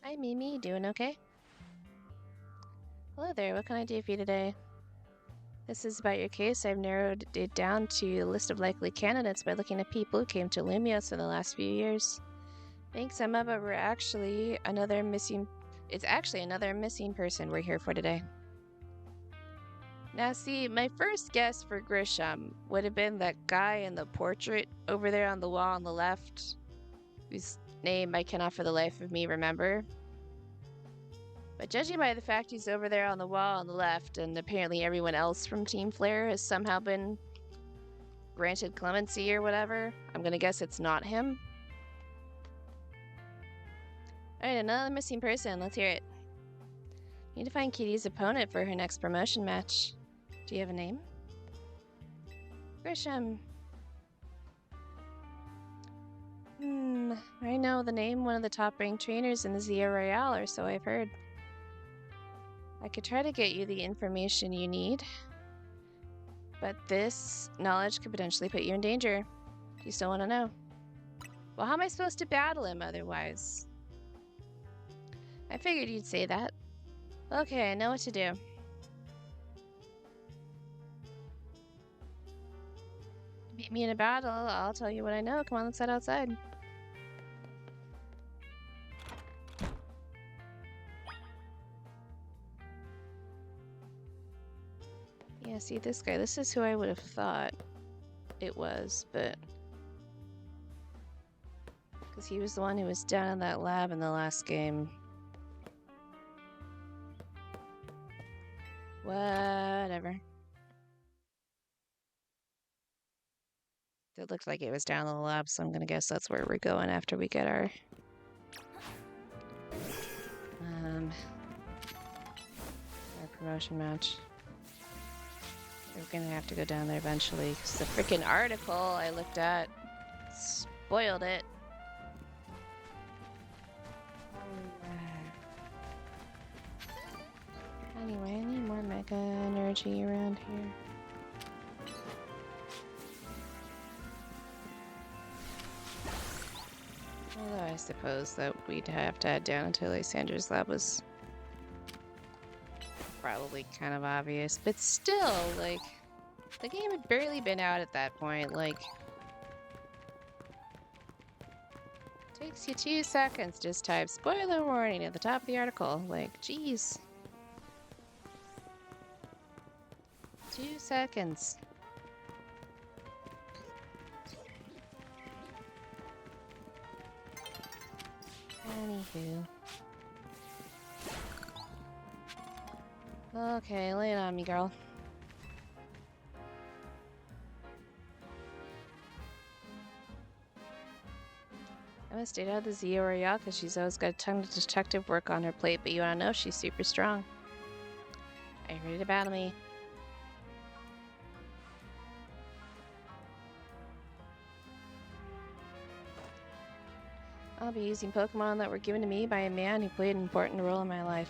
Hi, Mimi. Doing okay? Hello there. What can I do for you today? This is about your case. I've narrowed it down to a list of likely candidates by looking at people who came to Lumios in the last few years. Thanks, Emma, but it's actually another missing person we're here for today. Now, see, my first guess for Grisham would have been that guy in the portrait over there on the wall on the left, whose name I cannot for the life of me remember. But judging by the fact he's over there on the wall on the left, and apparently everyone else from Team Flare has somehow been granted clemency or whatever, I'm gonna guess it's not him. Alright, another missing person. Let's hear it. Need to find Kitty's opponent for her next promotion match. Do you have a name? Grisham. I know the name, one of the top-ranked trainers in the ZA Royale, or so I've heard. I could try to get you the information you need, but this knowledge could potentially put you in danger. Do you still want to know? Well, how am I supposed to battle him otherwise? I figured you'd say that. Okay, I know what to do. Beat me in a battle, I'll tell you what I know. Come on, let's head outside. Yeah, see this guy. This is who I would have thought it was, but... Because he was the one who was down in that lab in the last game. Whatever. It looked like it was down in the lab, so I'm gonna guess that's where we're going after we get our promotion match. We're gonna have to go down there eventually, because the freaking article I looked at spoiled it. Anyway, I need more mega energy around here. Although I suppose that we'd have to head down until Lysander's lab was probably kind of obvious, but still, like, the game had barely been out at that point, like, takes you 2 seconds, just type spoiler warning at the top of the article, like, jeez. 2 seconds. Anywho. Okay, lay it on me, girl. I must stay out of the Zio Royale because she's always got a ton of detective work on her plate, but you wanna know, she's super strong. Are you ready to battle me? I'll be using Pokemon that were given to me by a man who played an important role in my life.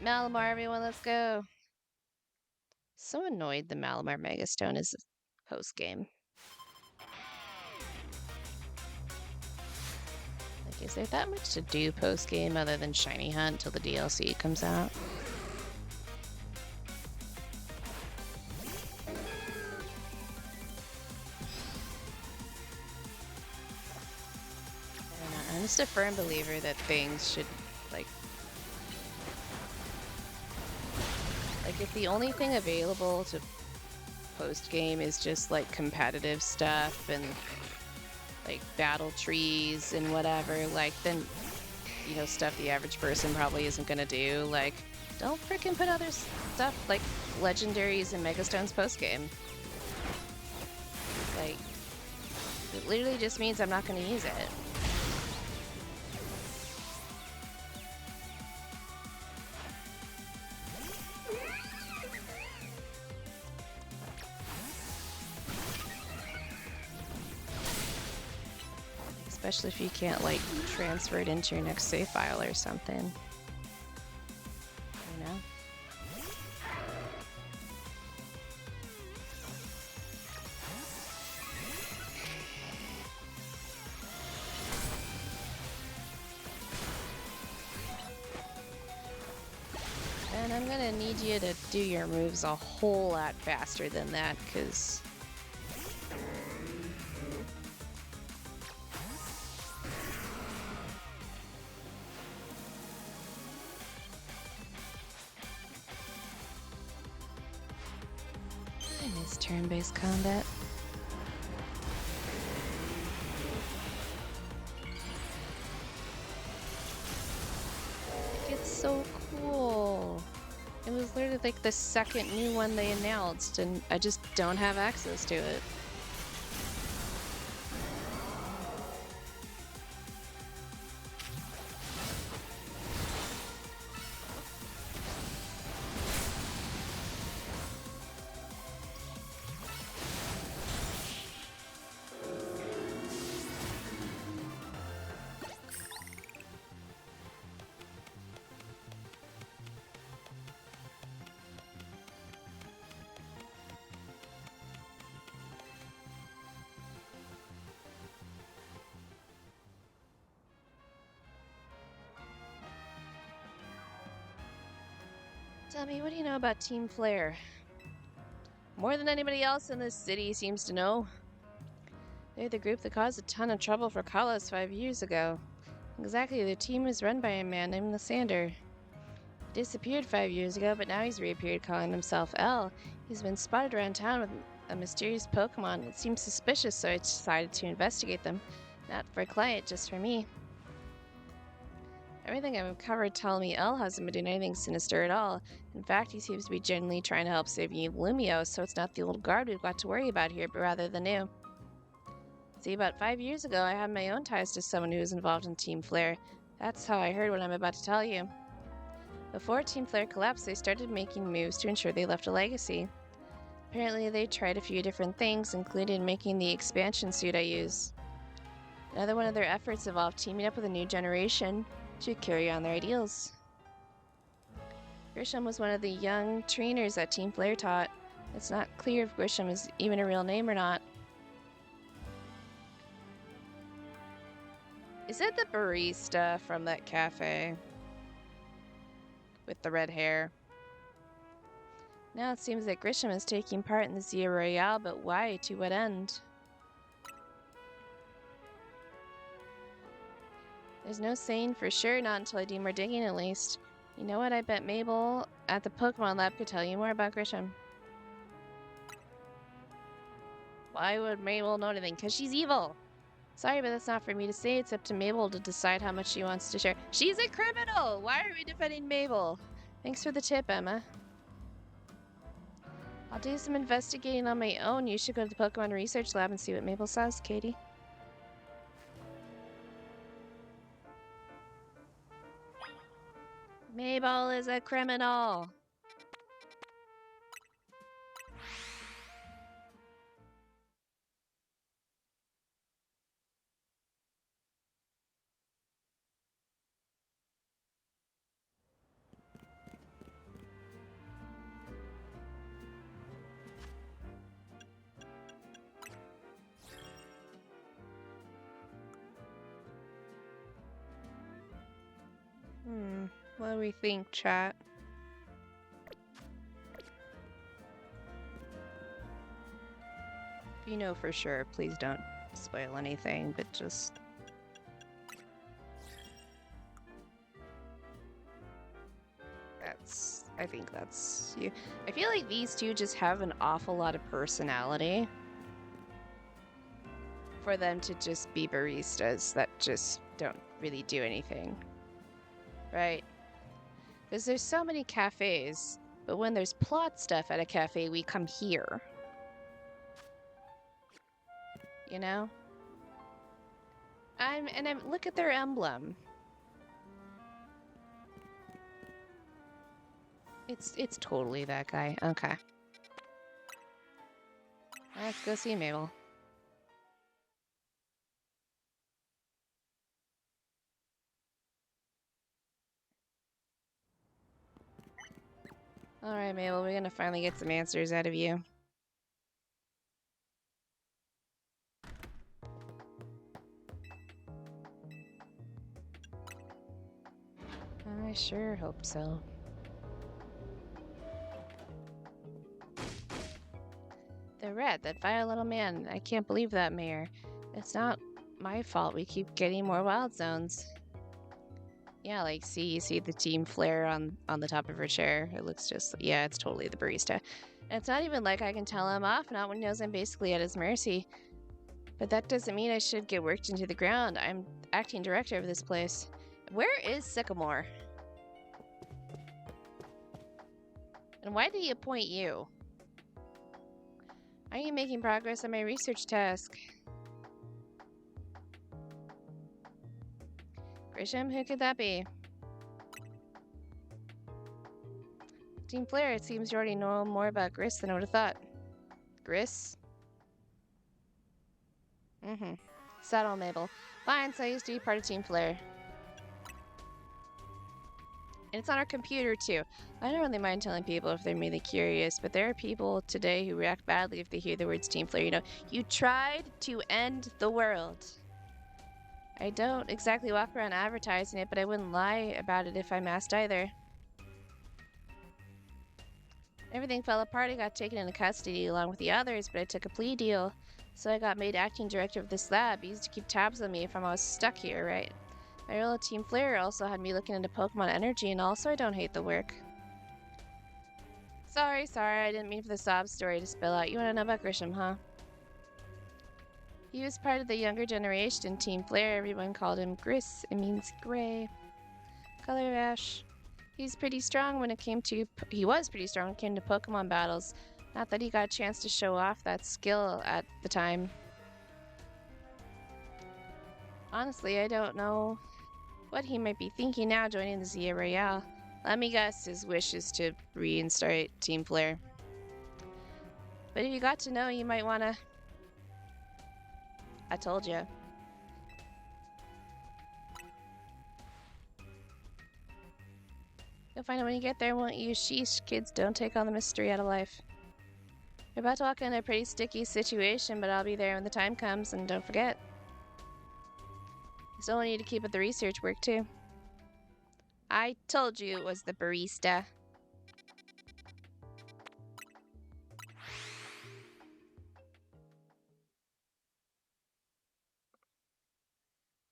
Malamar, everyone, let's go! So annoyed the Malamar Megastone is post-game. Like, is there that much to do post-game other than Shiny Hunt till the DLC comes out? I'm just a firm believer that things should, like, if the only thing available to post-game is just, like, competitive stuff and, like, battle trees and whatever, like, then, you know, stuff the average person probably isn't gonna do, like, don't freaking put other stuff, like, legendaries and megastones post-game. Like, it literally just means I'm not gonna use it. Especially if you can't, like, transfer it into your next save file or something. You know? And I'm gonna need you to do your moves a whole lot faster than that, because... I miss turn-based combat. It's so cool. It was literally like the second new one they announced, and I just don't have access to it. Tell me, what do you know about Team Flare? More than anybody else in this city seems to know. They're the group that caused a ton of trouble for Kalos 5 years ago. Exactly, the team was run by a man named Lysander. He disappeared 5 years ago, but now he's reappeared calling himself L. He's been spotted around town with a mysterious Pokemon. It seemed suspicious, so I decided to investigate them. Not for a client, just for me. Everything I've covered tells me L hasn't been doing anything sinister at all. In fact, he seems to be genuinely trying to help save Lumio, so it's not the old guard we've got to worry about here, but rather the new. See, about 5 years ago, I had my own ties to someone who was involved in Team Flare. That's how I heard what I'm about to tell you. Before Team Flare collapsed, they started making moves to ensure they left a legacy. Apparently, they tried a few different things, including making the expansion suit I use. Another one of their efforts involved teaming up with a new generation to carry on their ideals. Grisham was one of the young trainers that Team Flare taught. It's not clear if Grisham is even a real name or not. Is it the barista from that cafe? With the red hair? Now it seems that Grisham is taking part in the Zia Royale, but why? To what end? There's no saying for sure, not until I do more digging at least. You know what? I bet Mabel at the Pokemon Lab could tell you more about Grisham. Why would Mabel know anything? Because she's evil! Sorry, but that's not for me to say. It's up to Mabel to decide how much she wants to share. She's a criminal! Why are we defending Mabel? Thanks for the tip, Emma. I'll do some investigating on my own. You should go to the Pokemon Research Lab and see what Mabel says, Katie. Mabel is a criminal! What do we think, chat? If you know for sure, please don't spoil anything, but just... I think that's you. I feel like these two just have an awful lot of personality for them to just be baristas that just don't really do anything. Right? Because there's so many cafes, but when there's plot stuff at a cafe, we come here. You know? Look at their emblem. It's totally that guy. Okay. Let's go see Mabel. Alright, Mabel, we're gonna finally get some answers out of you. I sure hope so. The rat, that vile little man. I can't believe that, Mayor. It's not my fault we keep getting more wild zones. Yeah, like, see, you see the Team Flare on the top of her chair. It looks just, yeah, it's totally the barista. And it's not even like I can tell him off, not when he knows I'm basically at his mercy. But that doesn't mean I should get worked into the ground. I'm acting director of this place. Where is Sycamore? And why did he appoint you? Are you making progress on my research task? Grisham, who could that be? Team Flare, it seems you already know more about Gris than I would have thought. Gris? Settle, Mabel. Fine, so I used to be part of Team Flare. And it's on our computer, too. I don't really mind telling people if they're merely curious, but there are people today who react badly if they hear the words Team Flare. You know, you tried to end the world. I don't exactly walk around advertising it, but I wouldn't lie about it if I'm asked either. Everything fell apart. I got taken into custody along with the others, but I took a plea deal. So I got made acting director of this lab. He used to keep tabs on me if I was stuck here, right? My role at Team Flare also had me looking into Pokemon energy, and also I don't hate the work. Sorry, I didn't mean for the sob story to spill out. You want to know about Grisham, huh? He was part of the younger generation in Team Flare. Everyone called him Gris. It means gray. Color Ash. He was pretty strong when it came to Pokemon battles. Not that he got a chance to show off that skill at the time. Honestly, I don't know what he might be thinking now joining the Zia Royale. Let me guess, his wish is to reinstate Team Flare. But if you got to know, you might want to... I told you. You'll find it when you get there, won't you? Sheesh, kids, don't take on the mystery out of life. You're about to walk into a pretty sticky situation, but I'll be there when the time comes, and don't forget. I still want you to keep up the research work, too. I told you it was the barista.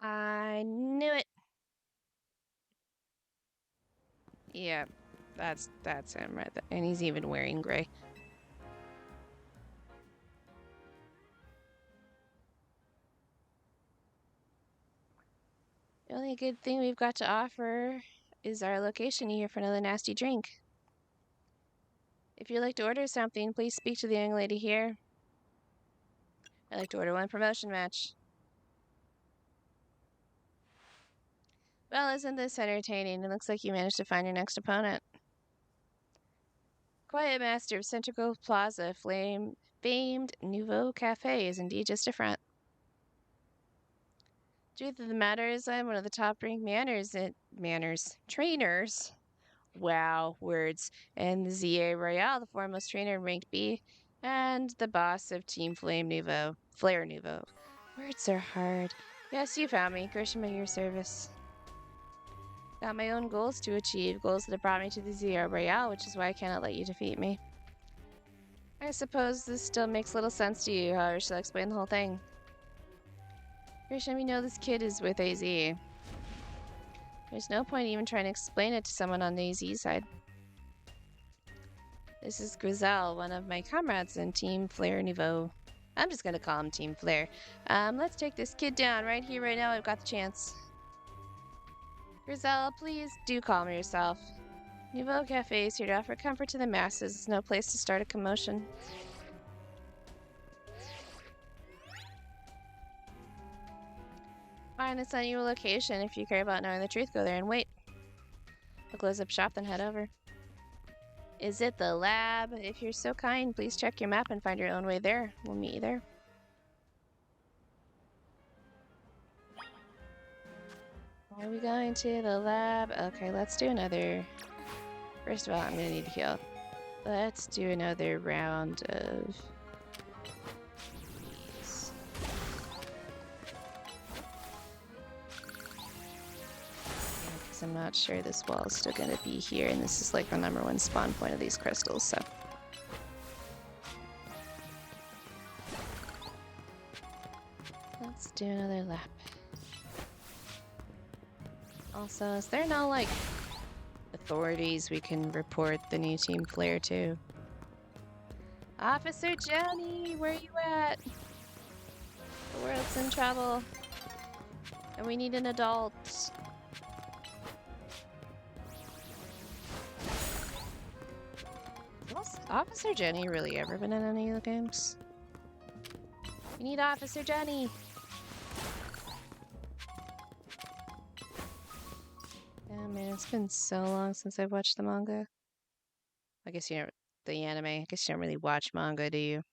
I knew it. Yeah, that's him right there. And he's even wearing gray. The only good thing we've got to offer is our location here for another nasty drink. If you'd like to order something, please speak to the young lady here. I'd like to order one promotion match. Well, isn't this entertaining? It looks like you managed to find your next opponent. Quiet Master of Central Grove Plaza, famed Nouveau Cafe is indeed just a front. Truth of the matter is, I'm one of the top-ranked trainers. Wow, words. And the ZA Royale, the foremost trainer in Rank B, and the boss of Team Flare Nouveau. Words are hard. Yes, you found me. Grisham at your service. Got my own goals to achieve, goals that have brought me to the ZA Royale, which is why I cannot let you defeat me. I suppose this still makes little sense to you, however, shall I explain the whole thing? Grisham, you know this kid is with AZ. There's no point even trying to explain it to someone on the AZ side. This is Grizel, one of my comrades in Team Flare Nouveau. I'm just gonna call him Team Flare. Let's take this kid down right here, right now. I've got the chance. Grizel, please do calm yourself. Nouveau Cafe is here to offer comfort to the masses. It's no place to start a commotion. Fine, it's on your location. If you care about knowing the truth, go there and wait. We'll close up shop, then head over. Is it the lab? If you're so kind, please check your map and find your own way there. We'll meet you there. Are we going to the lab? Okay, let's do another... First of all, I'm gonna need to heal. Let's do another round of... Because I'm not sure this wall is still gonna be here, and this is like the #1 spawn point of these crystals, so... Let's do another lap. Also, is there no, like, authorities we can report the new Team Flare to? Officer Jenny, where you at? The world's in trouble. And we need an adult. Has Officer Jenny really ever been in any of the games? We need Officer Jenny! Yeah, man, it's been so long since I watched the manga. I guess you don't, the anime, I guess you don't really watch manga, do you?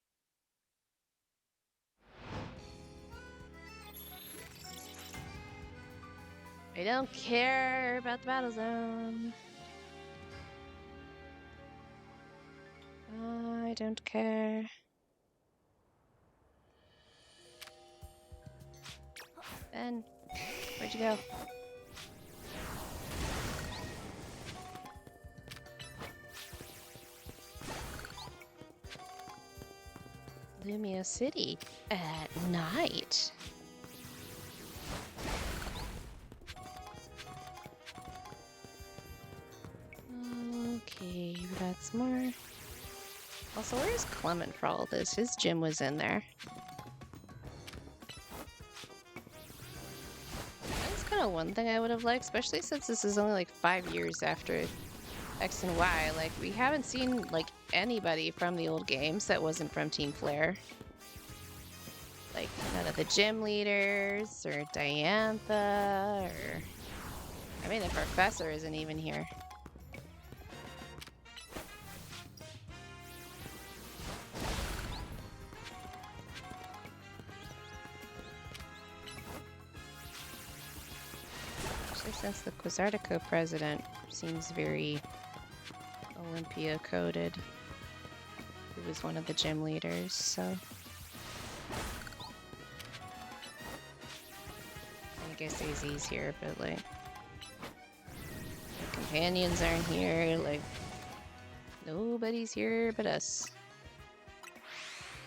I don't care about the battle zone. I don't care. Ben, where'd you go? Lumia City at night. Okay, we got some more. Also, where's Clement for all this? His gym was in there. That's kind of one thing I would have liked, especially since this is only like 5 years after X and Y. Like, we haven't seen like anybody from the old games that wasn't from Team Flare. Like, none of the gym leaders, or Diantha, or... I mean, the professor isn't even here. Especially since the Quizartico president seems very Olympia-coded. He was one of the gym leaders, so... I guess AZ's here, but like... the companions aren't here, like... nobody's here but us.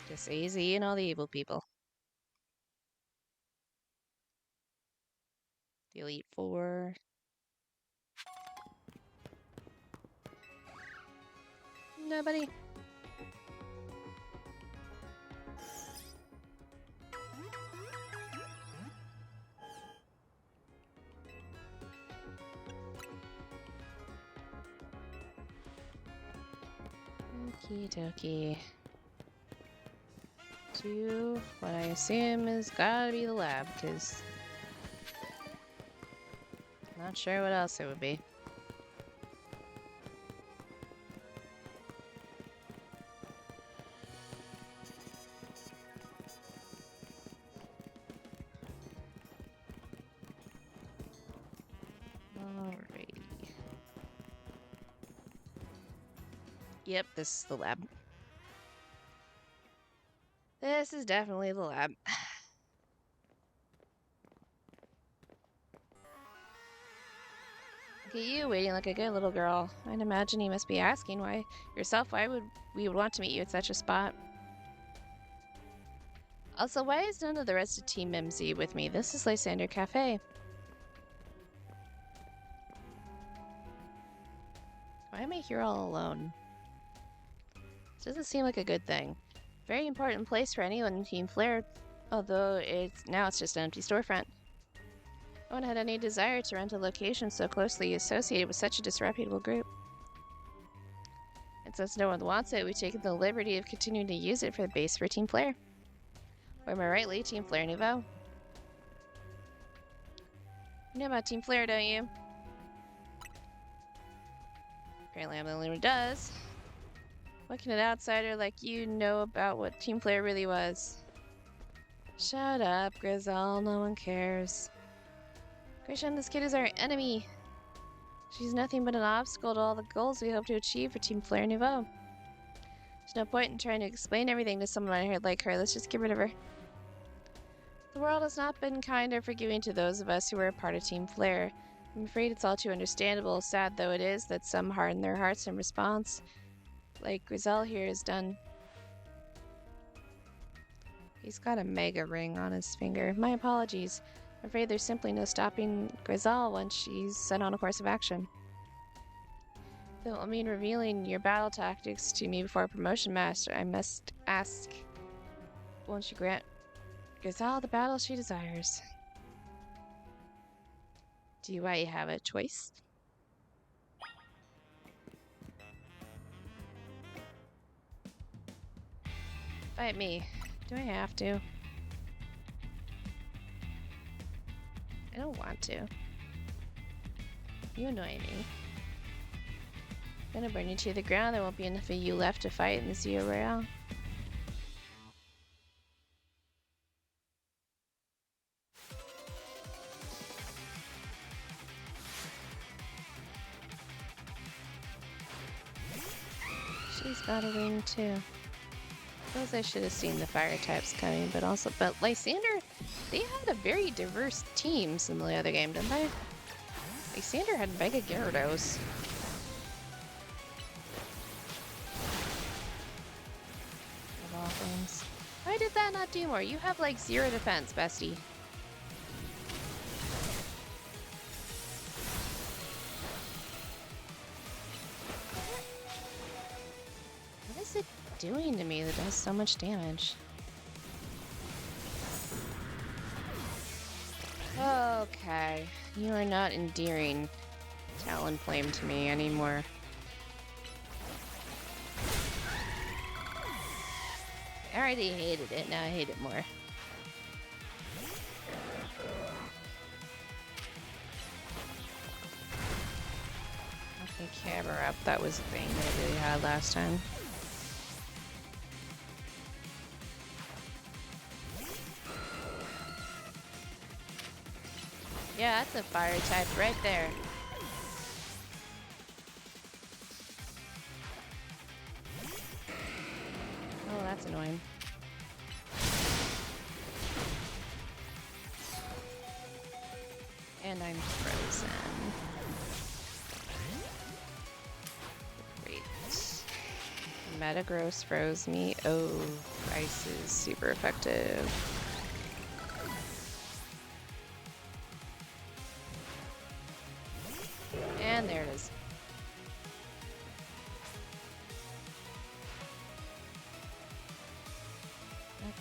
Just AZ and all the evil people. The Elite Four. Nobody. Okie dokie. To what I assume is gotta be the lab, because not sure what else it would be. Alrighty. Yep, this is the lab. This is definitely the lab. Look at you waiting like a good little girl. I'd imagine you must be asking why would we want to meet you at such a spot. Also, why is none of the rest of Team Mimsy with me? This is Lysander Cafe. Why am I here all alone? This doesn't seem like a good thing. Very important place for anyone in Team Flare, although it's just an empty storefront. No one had any desire to rent a location so closely associated with such a disreputable group. And since no one wants it, we've taken the liberty of continuing to use it for the base for Team Flare. Or am I rightly, Team Flare Nouveau? You know about Team Flare, don't you? Apparently I'm the only one who does. What can an outsider like you know about what Team Flare really was? Shut up, Grizel. No one cares. Grishan, this kid is our enemy. She's nothing but an obstacle to all the goals we hope to achieve for Team Flare Nouveau. There's no point in trying to explain everything to someone like her. Let's just get rid of her. The world has not been kind or forgiving to those of us who were a part of Team Flare. I'm afraid it's all too understandable, sad though it is, that some harden their hearts in response, like Grizel here has done. He's got a mega ring on his finger. My apologies. I'm afraid there's simply no stopping Grizel once she's set on a course of action. Though I mean revealing your battle tactics to me before promotion master, I must ask, won't you grant Grizel the battle she desires? Do I have a choice? Fight me. Do I have to? I don't want to. You annoy me. I'm gonna burn you to the ground. There won't be enough of you left to fight in the Zero Royale. She's got a ring too. Suppose I should have seen the fire types coming, but Lysander, they had a very diverse teams in the other game, didn't they? Lysander had Mega Gyarados. Of all things. Why did that not do more? You have like 0 defense, bestie. What is it doing to me that does so much damage? Okay, you are not endearing Talonflame to me anymore. I already hated it, now I hate it more. Okay, camera up, that was a thing that I really had last time. Yeah, that's a fire type right there. Oh, that's annoying. And I'm frozen. Great. Metagross froze me. Oh, ice is super effective. And there it is.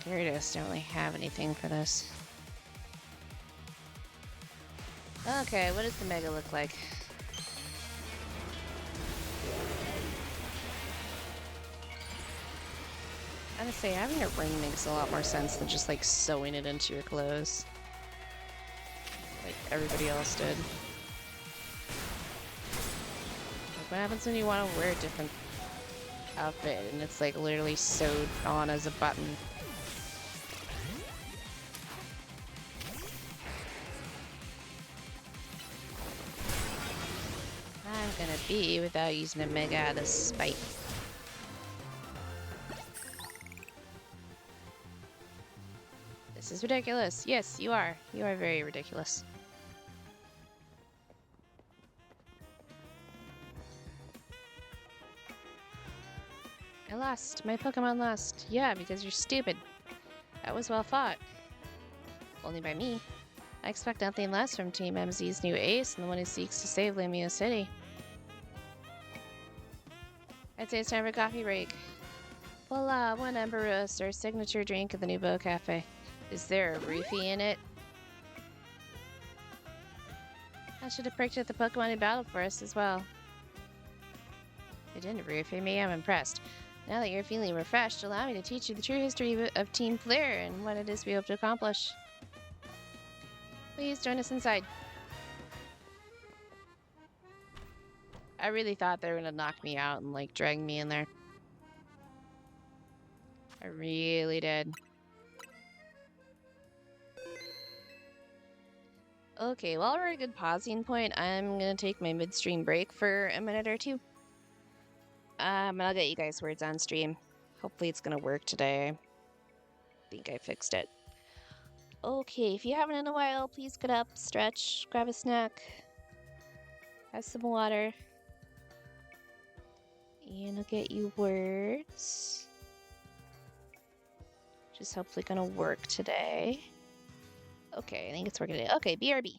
Gyarados don't really have anything for this. Okay, what does the Mega look like? I gotta say, having a ring makes a lot more sense than just like sewing it into your clothes. Like everybody else did. Like what happens when you want to wear a different outfit and it's like literally sewed on as a button? I'm gonna be without using a Mega out of spite. This is ridiculous. Yes, you are. You are very ridiculous. I lost. My Pokemon lost. Yeah, because you're stupid. That was well fought. Only by me. I expect nothing less from Team MZ's new ace and the one who seeks to save Lamia City. I'd say it's time for a coffee break. Voila, one Ember Roast, our signature drink at the Nouveau Cafe. Is there a roofie in it? I should have pricked at the Pokemon who battled for us as well. You didn't roofie me, I'm impressed. Now that you're feeling refreshed, allow me to teach you the true history of Team Flare and what it is we hope to accomplish. Please join us inside. I really thought they were gonna knock me out and like drag me in there. I really did. Okay, while we're at a good pausing point, I'm gonna take my midstream break for a minute or two. And I'll get you guys words on stream. Hopefully it's gonna work today. I think I fixed it. Okay, if you haven't in a while, please get up, stretch, grab a snack, have some water. And I'll get you words. Just hopefully gonna work today. Okay, I think it's working today. Okay, BRB.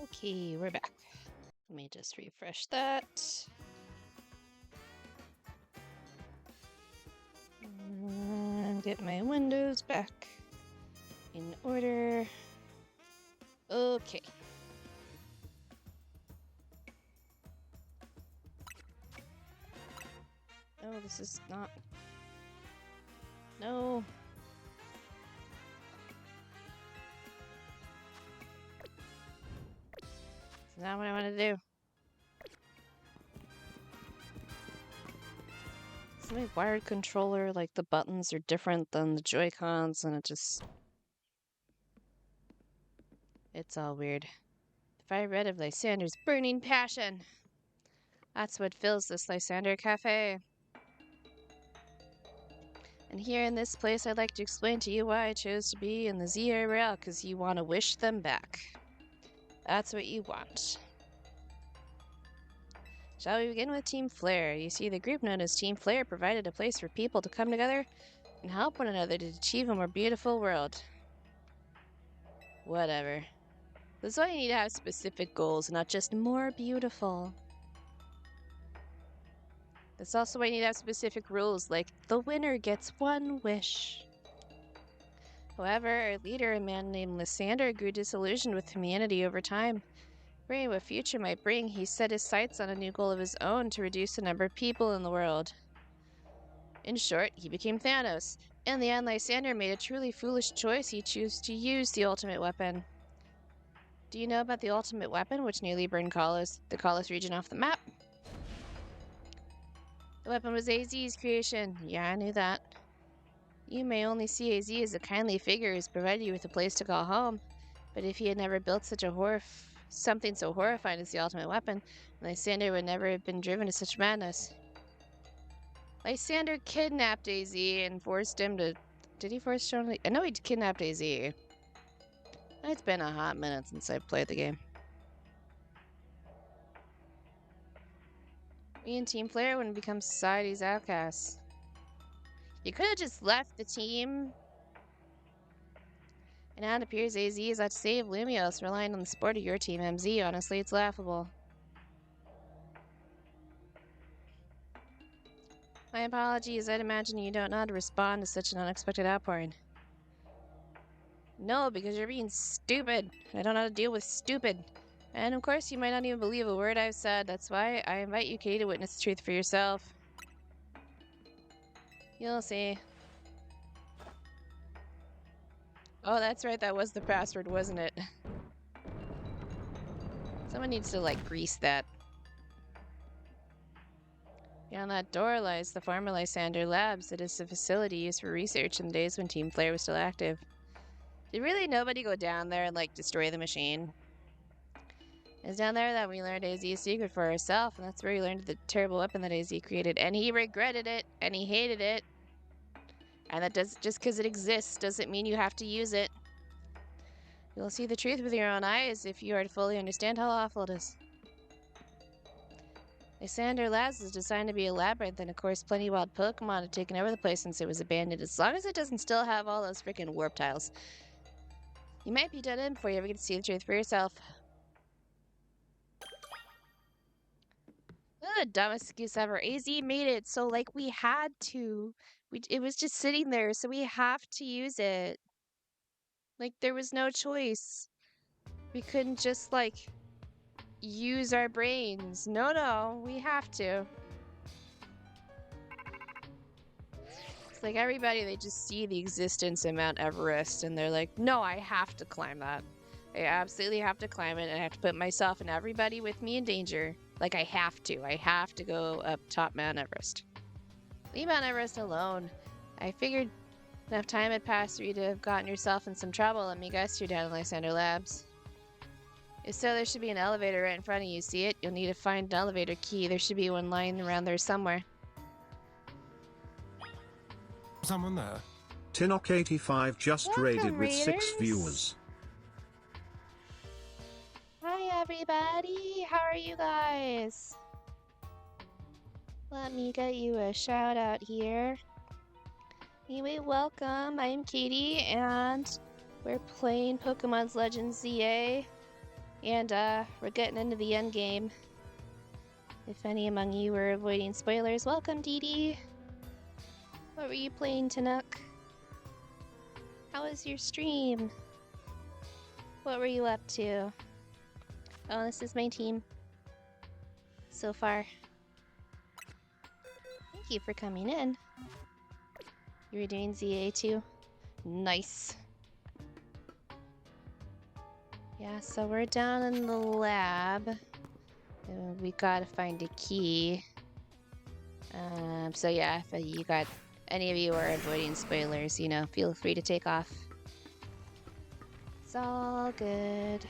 Okay, we're back. Let me just refresh that. And get my windows back in order. Okay. No, this is not. No. It's not what I want to do. It's my wired controller, like the buttons are different than the Joy-Cons, and it's all weird. The fire red of Lysander's burning passion. That's what fills this Lysander Cafe. And here in this place, I'd like to explain to you why I chose to be in the ZRL, because you want to wish them back. That's what you want. Shall we begin with Team Flare? You see, the group known as Team Flare provided a place for people to come together and help one another to achieve a more beautiful world. Whatever. That's why you need to have specific goals, not just more beautiful. That's also why you need to have specific rules, like the winner gets one wish. However, our leader, a man named Lysander, grew disillusioned with humanity over time. Worrying what future might bring, he set his sights on a new goal of his own to reduce the number of people in the world. In short, he became Thanos. In the end, Lysander made a truly foolish choice. He chose to use the ultimate weapon. Do you know about the ultimate weapon, which nearly burned the Kalos region off the map? The weapon was AZ's creation. Yeah, I knew that. You may only see AZ as a kindly figure who's provided you with a place to call home, but if he had never built such a something so horrifying as the ultimate weapon, Lysander would never have been driven to such madness. Lysander kidnapped AZ and forced him to... Did he force him to... I know he kidnapped AZ. It's been a hot minute since I've played the game. Me and Team Flare wouldn't become society's outcasts. You could have just left the team. And now it appears AZ is out to save Lumios, relying on the support of your team, MZ. Honestly, it's laughable. My apologies. I'd imagine you don't know how to respond to such an unexpected outpouring. No, because you're being stupid. I don't know how to deal with stupid. And of course, you might not even believe a word I've said. That's why I invite you, Katie, to witness the truth for yourself. You'll see. Oh, that's right. That was the password, wasn't it? Someone needs to, like, grease that. Beyond that door lies the former Lysander Labs. It is a facility used for research in the days when Team Flare was still active. Did really nobody go down there and, like, destroy the machine? It's down there that we learned AZ's secret for ourselves, and that's where he learned the terrible weapon that AZ created. And he regretted it, and he hated it. And that just because it exists doesn't mean you have to use it. You'll see the truth with your own eyes if you are to fully understand how awful it is. Lysander Labs is designed to be a labyrinth, and of course plenty wild Pokemon have taken over the place since it was abandoned, as long as it doesn't still have all those freaking warp tiles. You might be done in before you ever get to see the truth for yourself. The dumbest excuse ever. AZ made it so, like, we had to. It was just sitting there, so we have to use it. Like, there was no choice. We couldn't just, like, use our brains. No, we have to. It's like everybody, they just see the existence of Mount Everest, and they're like, no, I have to climb that. I absolutely have to climb it, and I have to put myself and everybody with me in danger. Like, I have to. I have to go up top Mount Everest. Leave Mount Everest alone. I figured enough time had passed for you to have gotten yourself in some trouble. Let me guess, you're down in Lysander Labs. If so, there should be an elevator right in front of you. See it? You'll need to find an elevator key. There should be one lying around there somewhere. Someone there. Tinok85 just Welcome, raided with 6 raiders. viewers. Hi, everybody. How are you guys? Let me get you a shout out here. Anyway, welcome. I'm Katie, and we're playing Pokemon's Legends ZA. And we're getting into the end game. If any among you were avoiding spoilers, welcome, Dee Dee. What were you playing, Tanook? How was your stream? What were you up to? Oh, this is my team. So far. Thank you for coming in. You were doing ZA too? Nice. Yeah, so we're down in the lab. And we gotta find a key. So yeah, if you got any of you are avoiding spoilers, you know, feel free to take off. It's all good.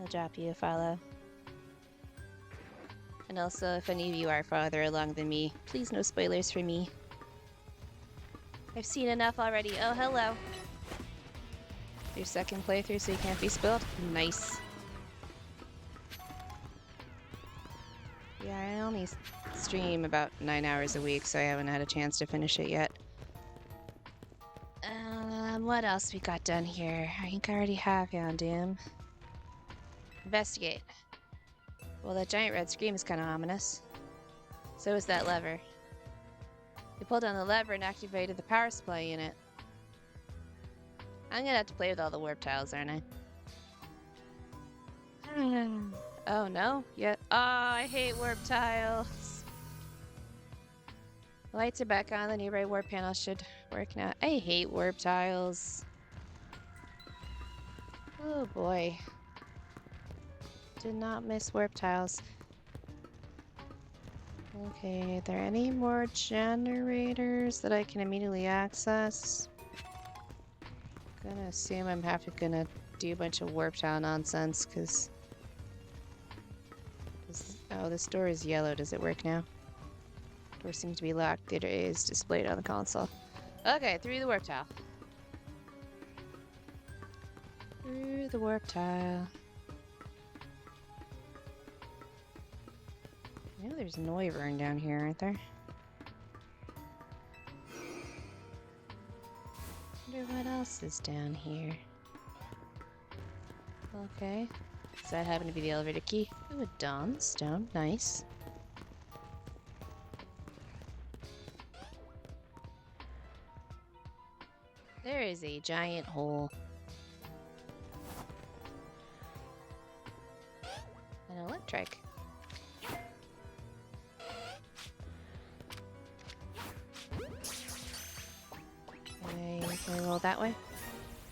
I'll drop you a follow. And also, if any of you are farther along than me, please no spoilers for me. I've seen enough already. Oh, hello. Your second playthrough, so you can't be spoiled? Nice. Yeah, I only stream about 9 hours a week, so I haven't had a chance to finish it yet. What else we got done here? I think I already have Houndoom. Investigate. Well, that giant red scream is kind of ominous. So is that lever. You pulled on the lever and activated the power supply unit. I'm gonna have to play with all the warp tiles, aren't I? Oh no? Yeah. Oh, I hate warp tiles. The lights are back on. The nearby warp panel should work now. I hate warp tiles. Oh boy. Did not miss warp tiles. Okay, are there any more generators that I can immediately access? Gonna assume I'm gonna do a bunch of warp tile nonsense, because... Oh, this door is yellow. Does it work now? Door seems to be locked. It is displayed on the console. Okay, through the warp tile. Through the warp tile. I know there's Noivern down here, aren't there? Wonder what else is down here. Okay. Does that happen to be the elevator key? Ooh, a dawn stone. Nice. There is a giant hole. An electric. Can I roll that way?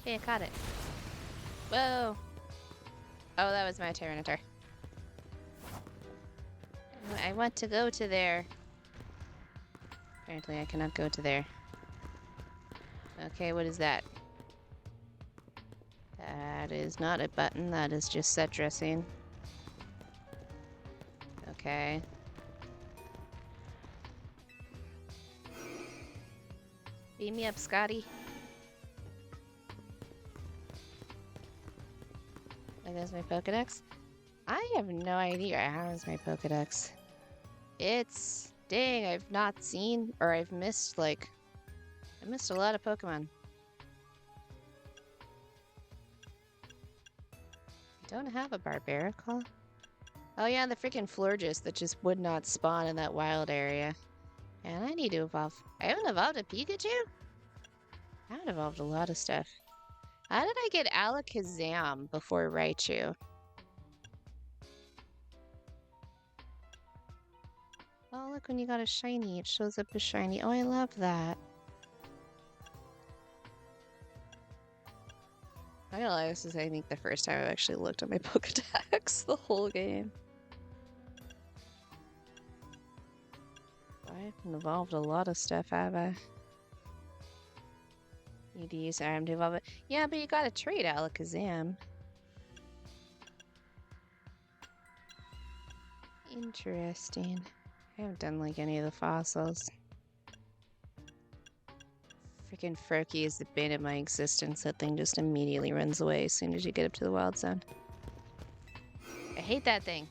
Hey, I caught it. Whoa! Oh, that was my Tyranitar. I want to go to there. Apparently I cannot go to there. Okay, what is that? That is not a button, that is just set dressing. Okay. Beam me up, Scotty. Like that's my Pokedex? I have no idea how is my Pokedex. It's... Dang, I've not seen... Or I've missed, like... I missed a lot of Pokemon. I don't have a Barbarical. Oh yeah, the freaking Florges that just would not spawn in that wild area. And I need to evolve. I haven't evolved a Pikachu? I haven't evolved a lot of stuff. How did I get Alakazam before Raichu? Oh, look, when you got a shiny, it shows up as shiny. Oh, I love that. I'm not gonna lie, this is, I think, the first time I've actually looked at my Pokedex the whole game. I haven't evolved a lot of stuff, have I? Need to use Arm to evolve it. Yeah, but you gotta trade Alakazam. Interesting. I haven't done like any of the fossils. Freaking Froakie is the bane of my existence. That thing just immediately runs away as soon as you get up to the wild zone. I hate that thing.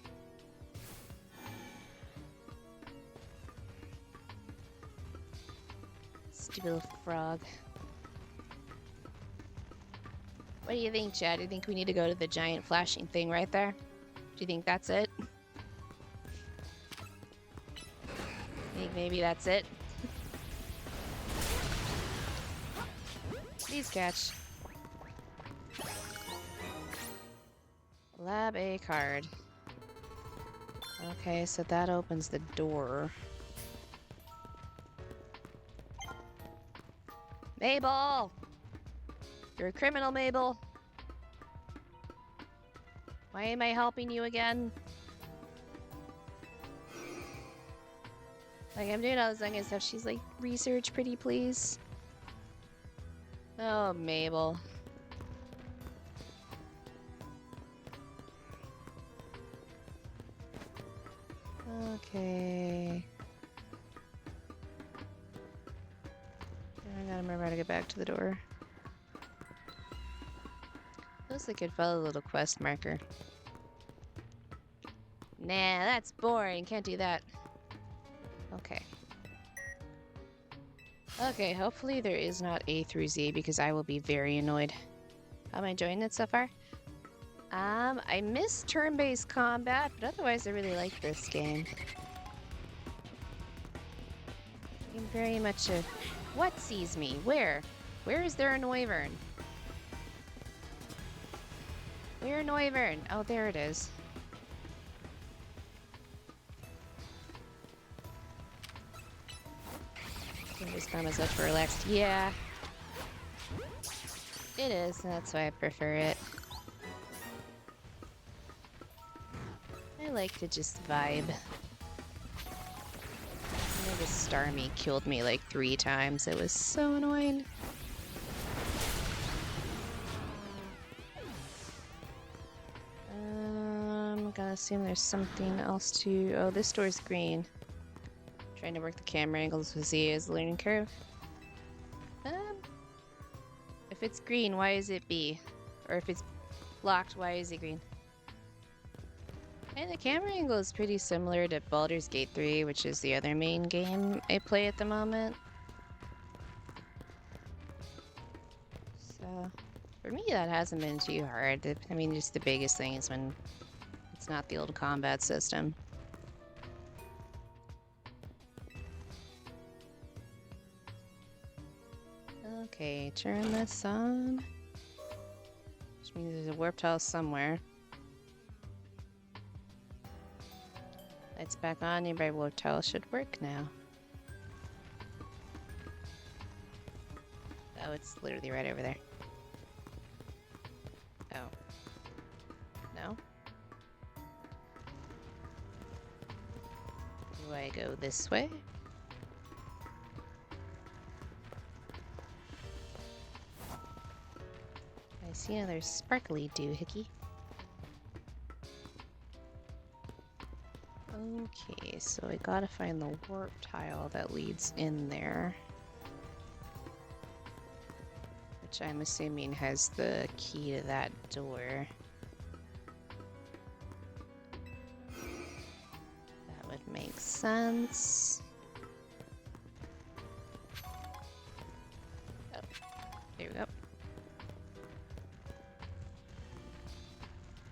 Stupid little frog. What do you think, Chad? Do you think we need to go to the giant flashing thing right there? Do you think that's it? I think maybe that's it. Please catch. Lab A card. Okay, so that opens the door. Mabel! You're a criminal, Mabel. Why am I helping you again? Like, I'm doing all this onion stuff. She's like, research pretty please. Oh, Mabel. Okay. I gotta remember how to get back to the door. Looks like I could follow the little quest marker. Nah, that's boring. Can't do that. Okay. Okay, hopefully there is not A through Z because I will be very annoyed. How am I enjoying it so far? I miss turn-based combat, but otherwise I really like this game. I'm very much a... What sees me? Where? Where is there a Noivern? Where Noivern? Oh, there it is. I just found myself relaxed. Yeah. It is, and that's why I prefer it. I like to just vibe. The Starmie killed me like 3 times. It was so annoying. I'm gonna assume there's something else to... Oh, this door's green. Trying to work the camera angles with Z as the learning curve. If it's green, why is it B? Or if it's locked, why is it green? And the camera angle is pretty similar to Baldur's Gate 3, which is the other main game I play at the moment. So, for me that hasn't been too hard. I mean, just the biggest thing is when it's not the old combat system. Okay, turn this on. Which means there's a warp tile somewhere. Lights back on, nearby warp tile should work now. Oh, it's literally right over there. Oh. No? Do I go this way? I see another sparkly doohickey. Okay, so I gotta find the warp tile that leads in there. Which I'm assuming has the key to that door. That would make sense. Oh, there we go.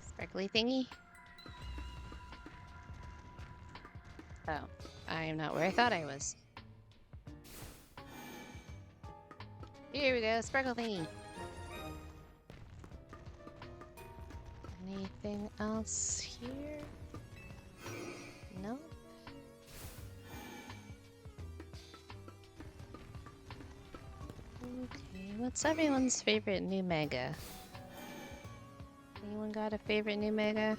Sparkly thingy. Oh, I am not where I thought I was. Here we go, sparkle thingy. Anything else here? Nope. Okay, what's everyone's favorite new mega? Anyone got a favorite new mega?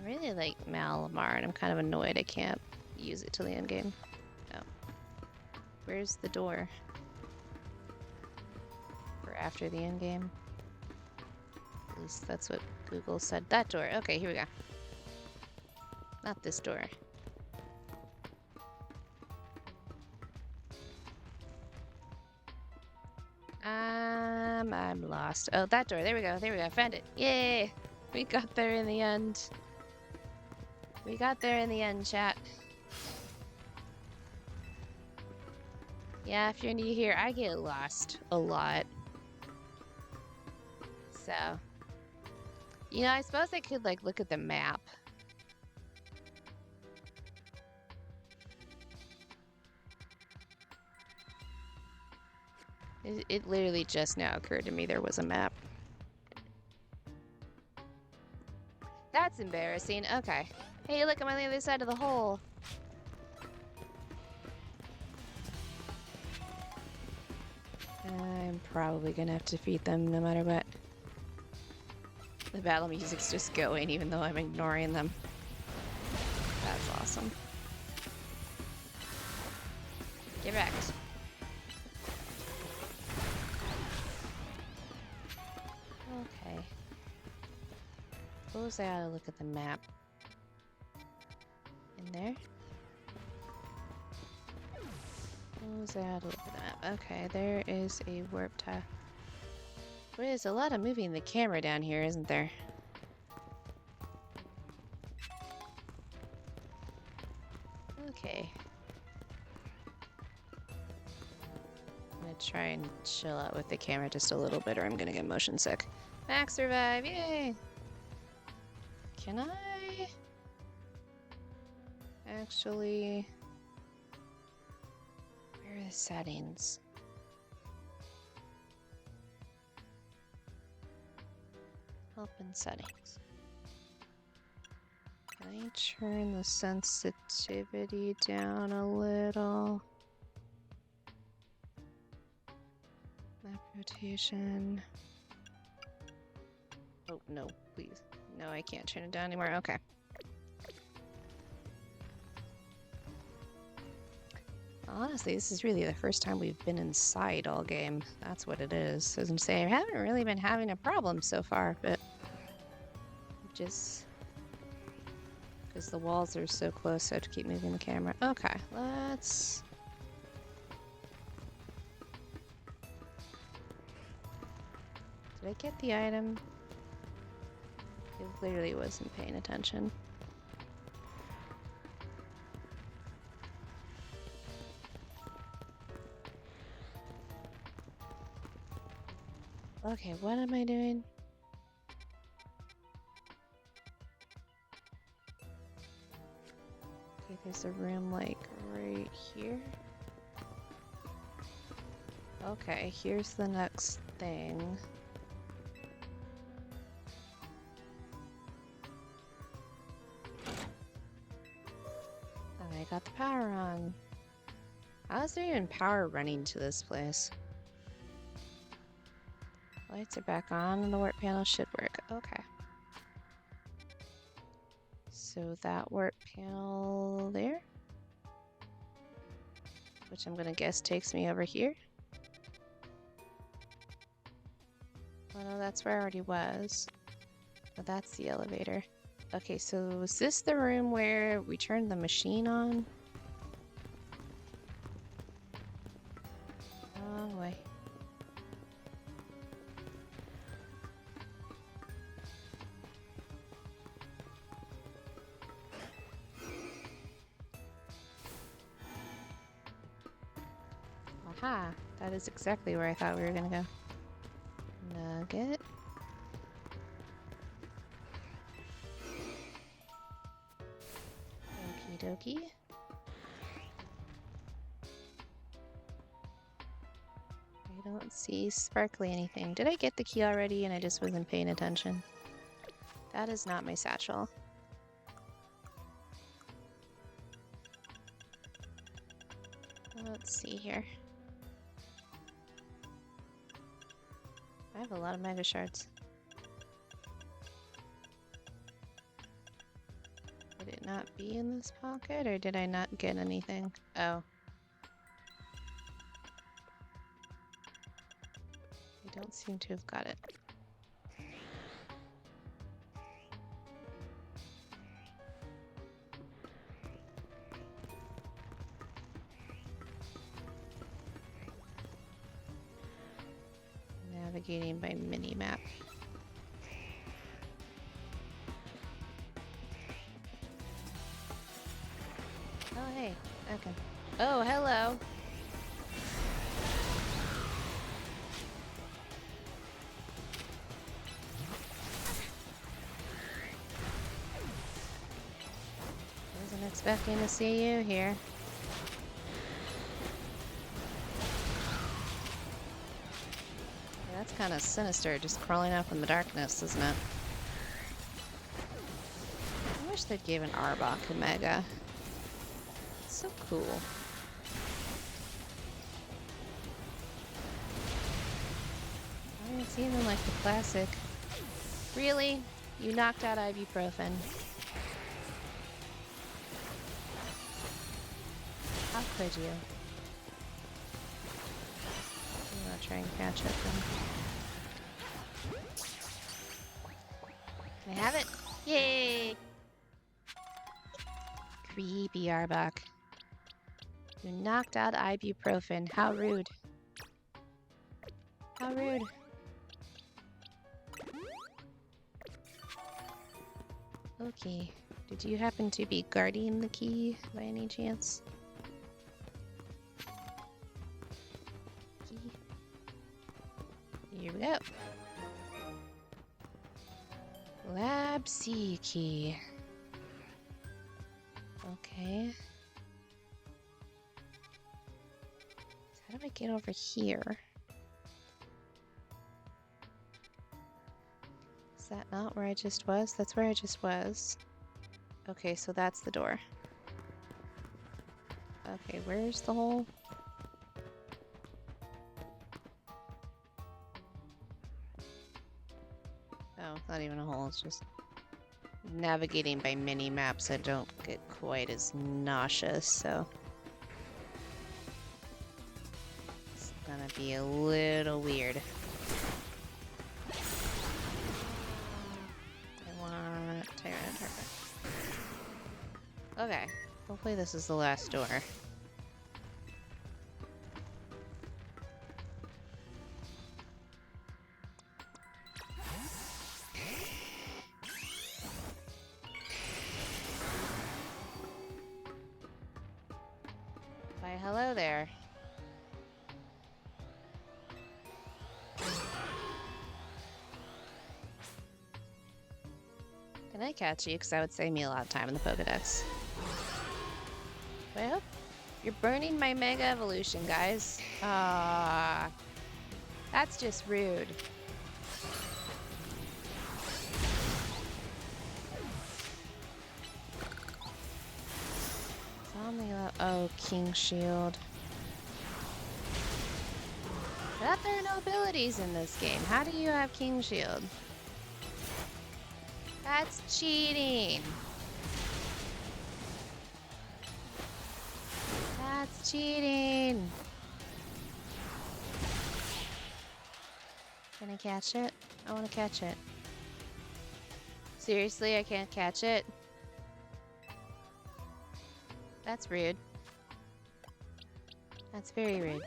I really like Malamar, and I'm kind of annoyed I can't use it till the end game. Oh. Where's the door? For after the end game? At least that's what Google said. That door. Okay, here we go. Not this door. I'm lost. Oh, that door. There we go. There we go. I found it. Yay! We got there in the end. We got there in the end, chat. Yeah, if you're new here, I get lost a lot. So, you know, I suppose I could like look at the map. It literally just now occurred to me there was a map. That's embarrassing. Okay. Hey, look, I'm on the other side of the hole. I'm probably gonna have to defeat them no matter what. The battle music's just going even though I'm ignoring them. That's awesome. Get wrecked. Okay. Suppose I ought to look at the map. In there? Suppose I ought to look at the map. Okay, there is a warp tile. There's a lot of moving the camera down here, isn't there? Okay. I'm gonna try and chill out with the camera just a little bit or I'm gonna get motion sick. Max survive, yay! Can I actually... Where are the settings? Help in settings. Can I turn the sensitivity down a little? Map rotation. Oh, no, please. No, I can't turn it down anymore. Okay. Honestly, this is really the first time we've been inside all game. That's what it is. As I'm saying, I haven't really been having a problem so far, but just because the walls are so close, I have to keep moving the camera. Okay, let's... Did I get the item? I literally wasn't paying attention. Okay, what am I doing? Okay, there's a room like right here. Okay, here's the next thing. I got the power on. How is there even power running to this place? Lights are back on and the warp panel should work. Okay. So that warp panel there, which I'm gonna guess takes me over here. Oh no, that's where I already was. Oh, that's the elevator. Okay, so is this the room where we turned the machine on? Wrong way. Aha! That is exactly where I thought we were gonna go. Nugget. Okie dokie. I don't see sparkly anything. Did I get the key already and I just wasn't paying attention? That is not my satchel. Let's see here. I have a lot of mega shards. Would it not be in this pocket, or did I not get anything? Oh. I don't seem to have got it. Navigating by mini-map. Oh, hey. Okay. Oh, hello. expecting to see you here. Yeah, that's kind of sinister, just crawling out from the darkness, isn't it? I wish they'd give an Arbok a Mega. It's so cool. It's even like the classic. Really? You knocked out ibuprofen. How could you? I'm gonna try and catch it then. Can I have it? Yay! Creepy Arbok. You knocked out ibuprofen. How rude. How rude. Okay. Did you happen to be guarding the key by any chance? Key. Here we go. Lab C key. Okay. So how do I get over here? Is that not where I just was? That's where I just was. Okay, so that's the door. Okay, where's the hole? Oh, not even a hole, it's just navigating by mini maps. I don't get quite as nauseous, so it's gonna be a little weird. Okay, hopefully this is the last door. Why, hello there. Can I catch you? Because that would save me a lot of time in the Pokedex. Well, you're burning my Mega Evolution, guys. That's just rude. It's on the oh, King Shield. I thought there are no abilities in this game. How do you have King Shield? That's cheating. That's cheating. Can I catch it? I want to catch it. Seriously, I can't catch it? That's rude. That's very rude.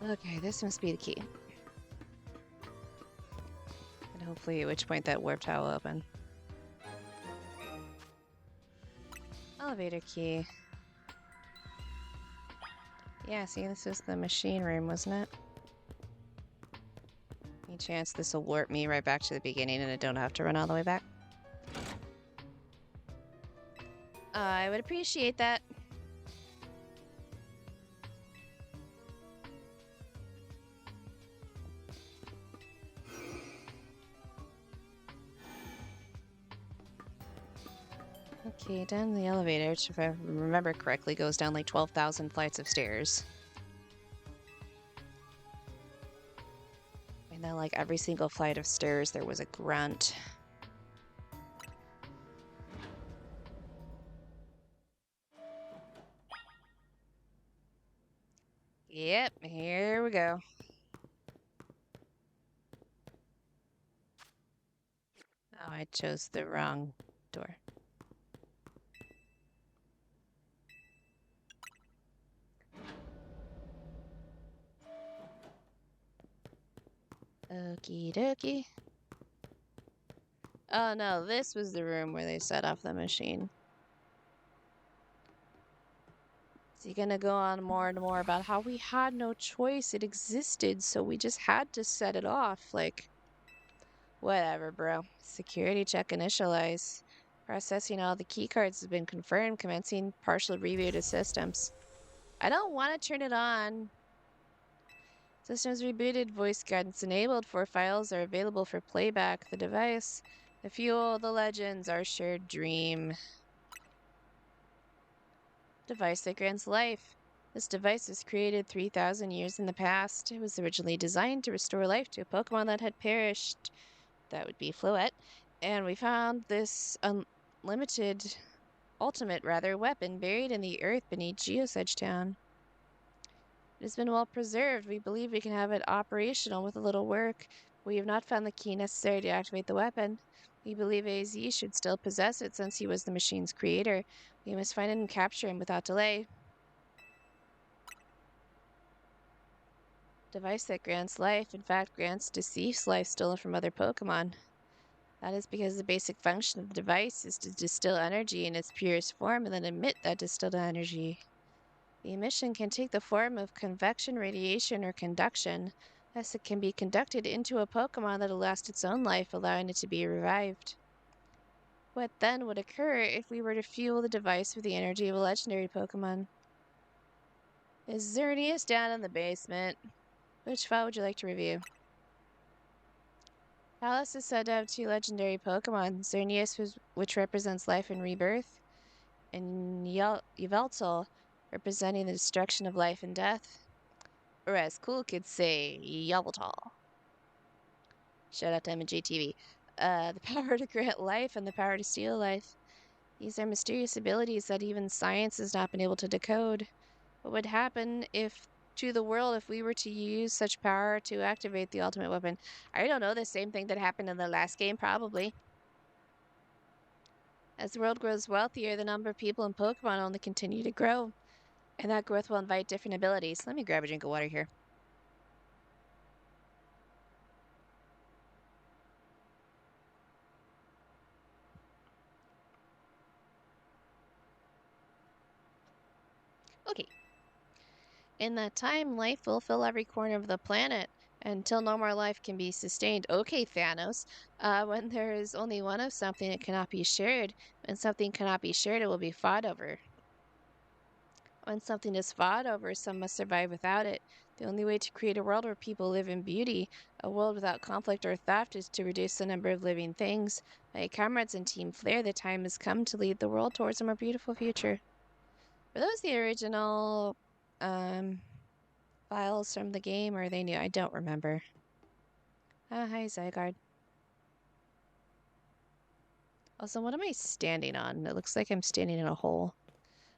Okay, this must be the key. And hopefully at which point that warp tile will open. Elevator key. Yeah, see, this is the machine room, wasn't it? Any chance this will warp me right back to the beginning and I don't have to run all the way back? I would appreciate that. Okay, down the elevator, which if I remember correctly goes down like 12,000 flights of stairs. And then like every single flight of stairs there was a grunt. Yep, here we go. Oh, I chose the wrong door. Okie dokie. Oh no, this was the room where they set off the machine. Is he gonna go on more and more about how we had no choice, it existed, so we just had to set it off? Like, whatever, bro. Security check initialize. Processing all the keycards has been confirmed, commencing partial reboot of systems. I don't want to turn it on. Systems rebooted, voice guidance enabled, 4 files are available for playback. The device, the fuel, the legends, our shared dream. Device that grants life. This device was created 3,000 years in the past. It was originally designed to restore life to a Pokemon that had perished. That would be Floette. And we found this unlimited, ultimate rather, weapon buried in the earth beneath Geosedge Town. It has been well preserved. We believe we can have it operational with a little work. We have not found the key necessary to activate the weapon. We believe AZ should still possess it since he was the machine's creator. We must find him and capture him without delay. Device that grants life, in fact, grants deceased life stolen from other Pokemon. That is because the basic function of the device is to distill energy in its purest form and then emit that distilled energy. The emission can take the form of convection, radiation, or conduction, as it can be conducted into a Pokemon that will last its own life, allowing it to be revived. What then would occur if we were to fuel the device with the energy of a legendary Pokemon? Is Xerneas down in the basement? Which file would you like to review? Alice is said to have 2 legendary Pokemon, Xerneas, which represents life and rebirth, and Yveltal, representing the destruction of life and death. Or as cool kids say, Yveltal. Shout out to MJTV. The power to grant life and the power to steal life. These are mysterious abilities that even science has not been able to decode. What would happen to the world if we were to use such power to activate the ultimate weapon? I don't know, the same thing that happened in the last game, probably. As the world grows wealthier, the number of people in Pokemon only continue to grow, and that growth will invite different abilities. Let me grab a drink of water here. Okay. In that time, life will fill every corner of the planet until no more life can be sustained. Okay, Thanos. When there is only one of something, it cannot be shared. When something cannot be shared, it will be fought over. When something is fought over, some must survive without it. The only way to create a world where people live in beauty, a world without conflict or theft, is to reduce the number of living things. My comrades in Team Flare, the time has come to lead the world towards a more beautiful future. Were those the original files from the game, or are they new? I don't remember. Hi, Zygarde. Also, what am I standing on? It looks like I'm standing in a hole.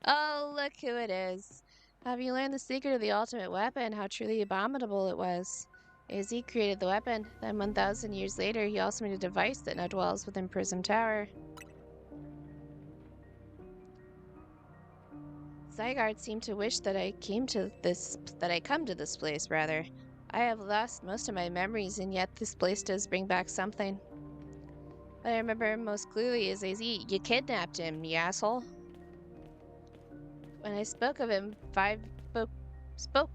Oh, look who it is. Have you learned the secret of the ultimate weapon? How truly abominable it was. AZ created the weapon. Then 1,000 years later, he also made a device that now dwells within Prism Tower. Zygarde seemed to wish that I come to this place, rather. I have lost most of my memories, and yet this place does bring back something. What I remember most clearly is AZ. You kidnapped him, you asshole. When I spoke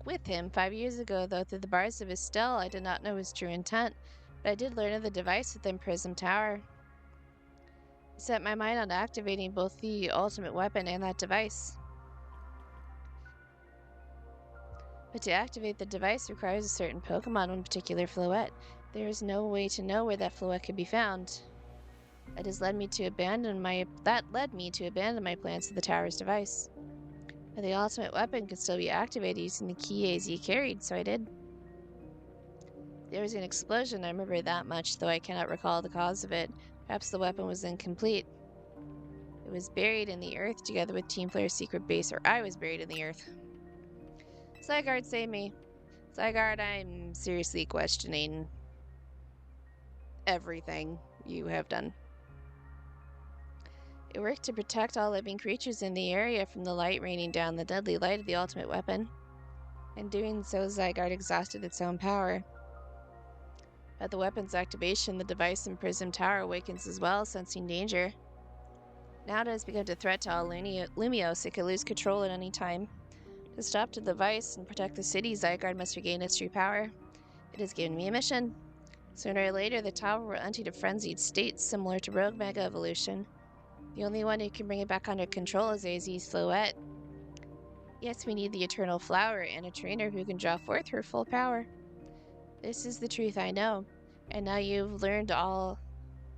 with him 5 years ago, though, through the bars of his cell, I did not know his true intent, but I did learn of the device within Prism Tower. I set my mind on activating both the ultimate weapon and that device. But to activate the device requires a certain Pokemon, one particular Floette. There is no way to know where that Floette could be found. That led me to abandon my plans to the tower's device. But the ultimate weapon could still be activated using the key AZ carried, so I did. There was an explosion, I remember that much, though I cannot recall the cause of it. Perhaps the weapon was incomplete. It was buried in the earth together with Team Flare's secret base, or I was buried in the earth. Zygarde, save me. Zygarde, I'm seriously questioning everything you have done. It worked to protect all living creatures in the area from the light raining down, the deadly light of the ultimate weapon. In doing so, Zygarde exhausted its own power. At the weapon's activation, the device in Prism Tower awakens as well, sensing danger. Now it has become a threat to all Lumiose. It could lose control at any time. To stop the device and protect the city, Zygarde must regain its true power. It has given me a mission. Sooner or later, the tower will enter a frenzied state similar to Rogue Mega Evolution. The only one who can bring it back under control is AZ Silhouette. Yes, we need the Eternal Flower and a trainer who can draw forth her full power. This is the truth I know, and now you've learned all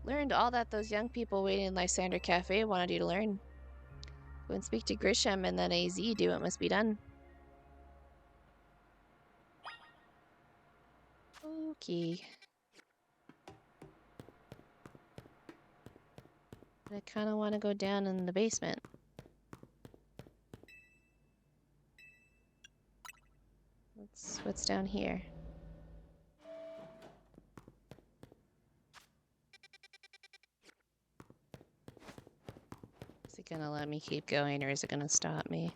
that those young people waiting in Lysander Cafe wanted you to learn. Go and speak to Grisham and then AZ do what must be done. Okay. I kind of want to go down in the basement. What's down here? Is it gonna let me keep going or is it gonna stop me?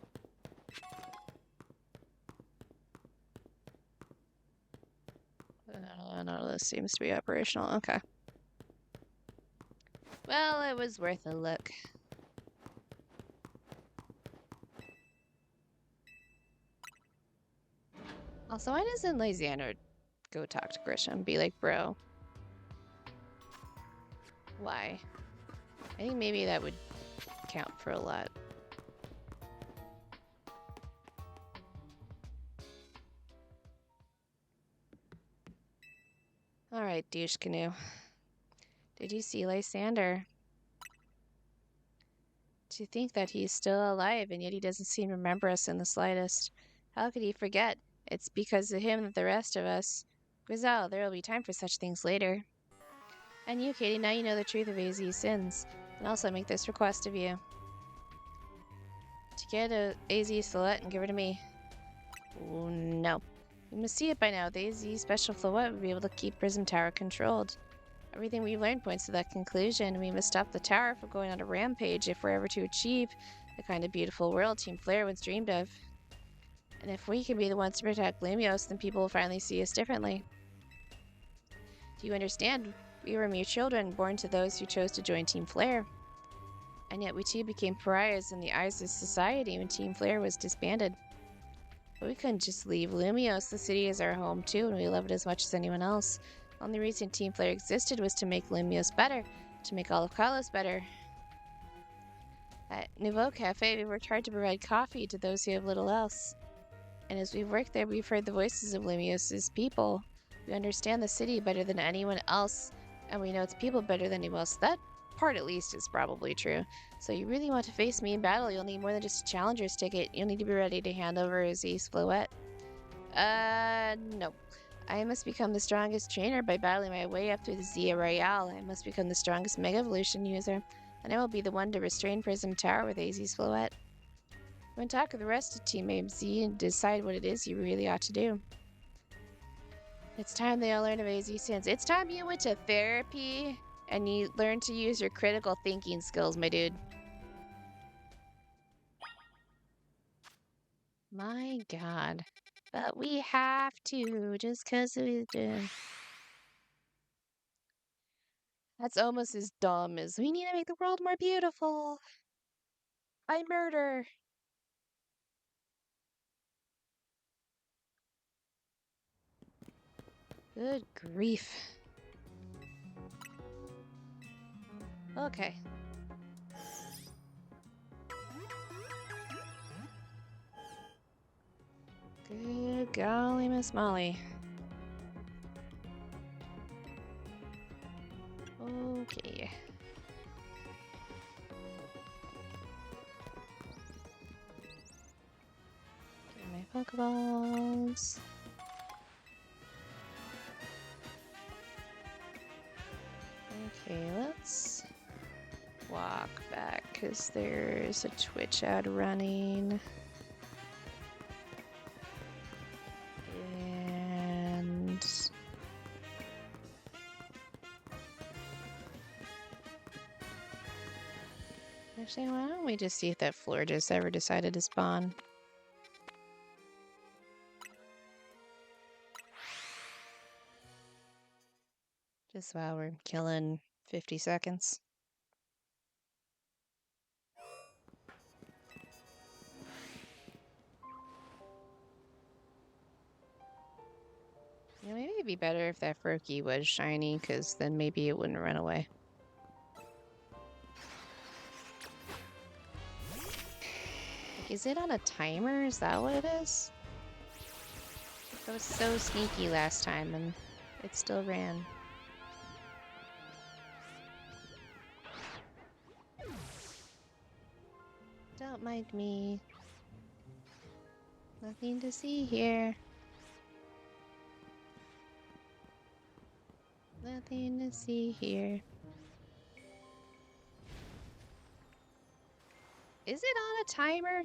None of this seems to be operational. Okay. Well, it was worth a look. Also, why doesn't Lysander go talk to Grisham? Be like, bro. Why? I think maybe that would count for a lot. Alright, douche canoe. Did you see Lysander? To think that he's still alive and yet he doesn't seem to remember us in the slightest. How could he forget? It's because of him that the rest of us... Grizel, there will be time for such things later. And you, Katie, now you know the truth of AZ's sins. And also make this request of you. To get a AZ Silhouette and give her to me. Oh, no. You must see it by now. The AZ Special Silhouette will be able to keep Prism Tower controlled. Everything we've learned points to that conclusion. We must stop the tower from going on a rampage if we're ever to achieve the kind of beautiful world Team Flare once dreamed of. And if we can be the ones to protect Lumios, then people will finally see us differently. Do you understand? We were mere children, born to those who chose to join Team Flare. And yet we too became pariahs in the eyes of society when Team Flare was disbanded. But we couldn't just leave Lumios. The city is our home too, and we love it as much as anyone else. The only reason Team Flare existed was to make Lumios better, to make all of Kalos better. At Nouveau Cafe, we worked hard to provide coffee to those who have little else. And as we've worked there, we've heard the voices of Lumios' people. We understand the city better than anyone else, and we know its people better than anyone else. That part, at least, is probably true. So you really want to face me in battle, you'll need more than just a challenger's ticket. You'll need to be ready to hand over AZ Silhouette. No. I must become the strongest trainer by battling my way up through the Zia Royale. I must become the strongest Mega Evolution user, and I will be the one to restrain Prism Tower with AZ Silhouette. Go and talk with the rest of Team AZ and decide what it is you really ought to do. It's time they all learn of AZ sins. It's time you went to therapy and you learn to use your critical thinking skills, my dude. My god. But we have to, just because we do. That's almost as dumb as we need to make the world more beautiful. I murder. Good grief. Okay. Good golly, Miss Molly. Okay. Get my Pokeballs. Okay, let's walk back because there's a Twitch ad running. And actually, why don't we just see if that floor just ever decided to spawn? Just while we're killing 50 seconds. Yeah, maybe it'd be better if that Froakie was shiny, because then maybe it wouldn't run away. Is it on a timer? Is that what it is? It was so sneaky last time and it still ran. Don't mind me. Nothing to see here. Nothing to see here. Is it on a timer?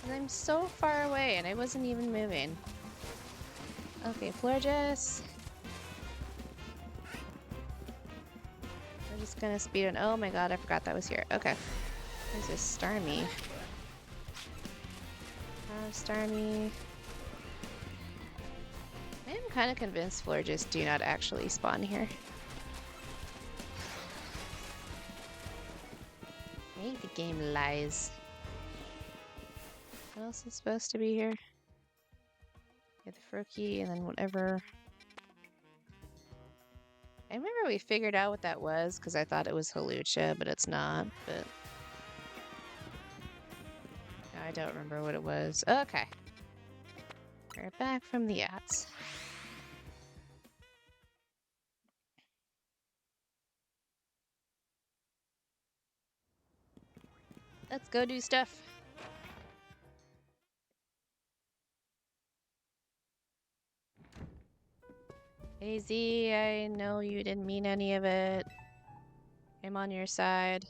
'Cause I'm so far away and I wasn't even moving. Okay, Florges. We're just gonna speed on. Oh my god, I forgot that was here. Okay. There's this Starmie. Starmie. I am kind of convinced Florges do not actually spawn here. Maybe the game lies. What else is supposed to be here? Yeah, the Froakie and then whatever. I remember we figured out what that was because I thought it was Hawlucha, but it's not. But I don't remember what it was. Okay. We're back from the ads. Let's go do stuff. AZ, I know you didn't mean any of it. I'm on your side.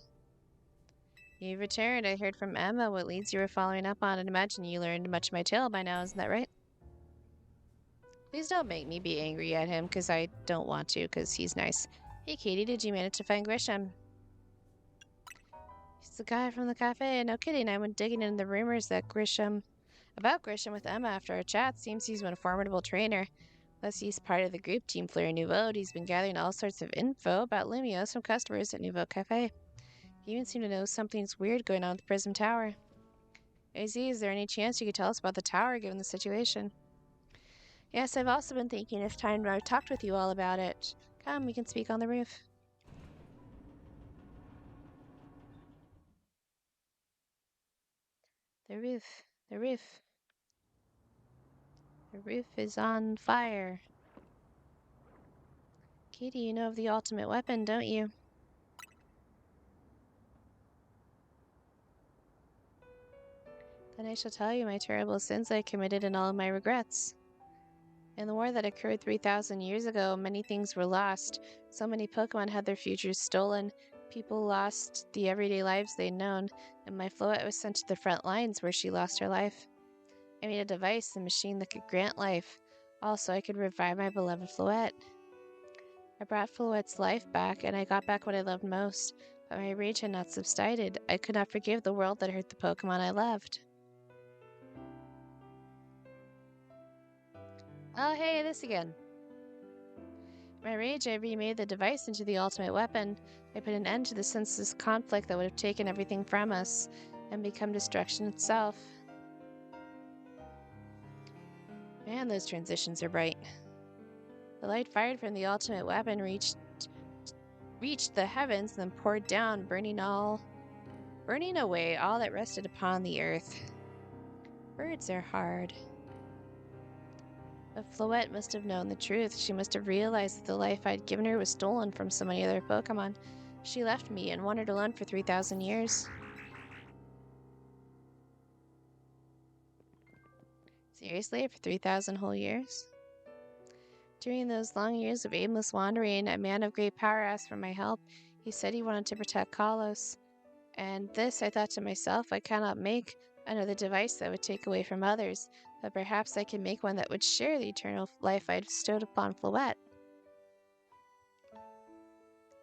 You've returned. I heard from Emma what leads you were following up on, and imagine you learned much of my tale by now, isn't that right? Please don't make me be angry at him, because I don't want to, because he's nice. Hey, Katie, did you manage to find Grisham? He's the guy from the cafe. No kidding, I went digging into the rumors that about Grisham with Emma after our chat. Seems he's been a formidable trainer. Plus, he's part of the group Team Fleur Nouveau. He's been gathering all sorts of info about Lumiose from customers at Nouveau Cafe. He even seemed to know something's weird going on with the Prism Tower. AZ, is there any chance you could tell us about the tower given the situation? Yes, I've also been thinking it's time I've talked with you all about it. Come, we can speak on the roof. The roof. The roof. The roof is on fire. Katie, you know of the ultimate weapon, don't you? Then I shall tell you my terrible sins I committed and all of my regrets. In the war that occurred 3,000 years ago, many things were lost. So many Pokemon had their futures stolen. People lost the everyday lives they'd known, and my Floette was sent to the front lines where she lost her life. I made a device, a machine that could grant life. Also, I could revive my beloved Floette. I brought Floette's life back, and I got back what I loved most. But my rage had not subsided. I could not forgive the world that hurt the Pokemon I loved. Oh, hey, this again. In my rage, I remade the device into the ultimate weapon. I put an end to the senseless conflict that would have taken everything from us and become destruction itself. Man, those transitions are bright. The light fired from the ultimate weapon reached the heavens, then poured down, burning away all that rested upon the earth. Words are hard. But Floette must have known the truth. She must have realized that the life I'd given her was stolen from so many other Pokemon. She left me and wandered alone for 3,000 years. Seriously? For 3,000 whole years? During those long years of aimless wandering, a man of great power asked for my help. He said he wanted to protect Kalos. And this, I thought to myself, I cannot make another device that would take away from others, but perhaps I can make one that would share the eternal life I'd bestowed upon Floette.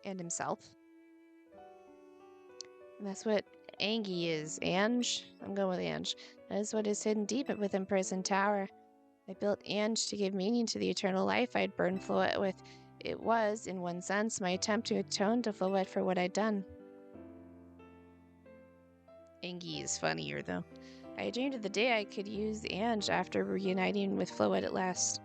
And himself. And that's what Angie is. Ange? I'm going with Ange. That is what is hidden deep within Prison Tower. I built Ange to give meaning to the eternal life I'd burned Floette with. It was, in one sense, my attempt to atone to Floette for what I'd done. Angie is funnier, though. I dreamed of the day I could use Ange after reuniting with Floette at last.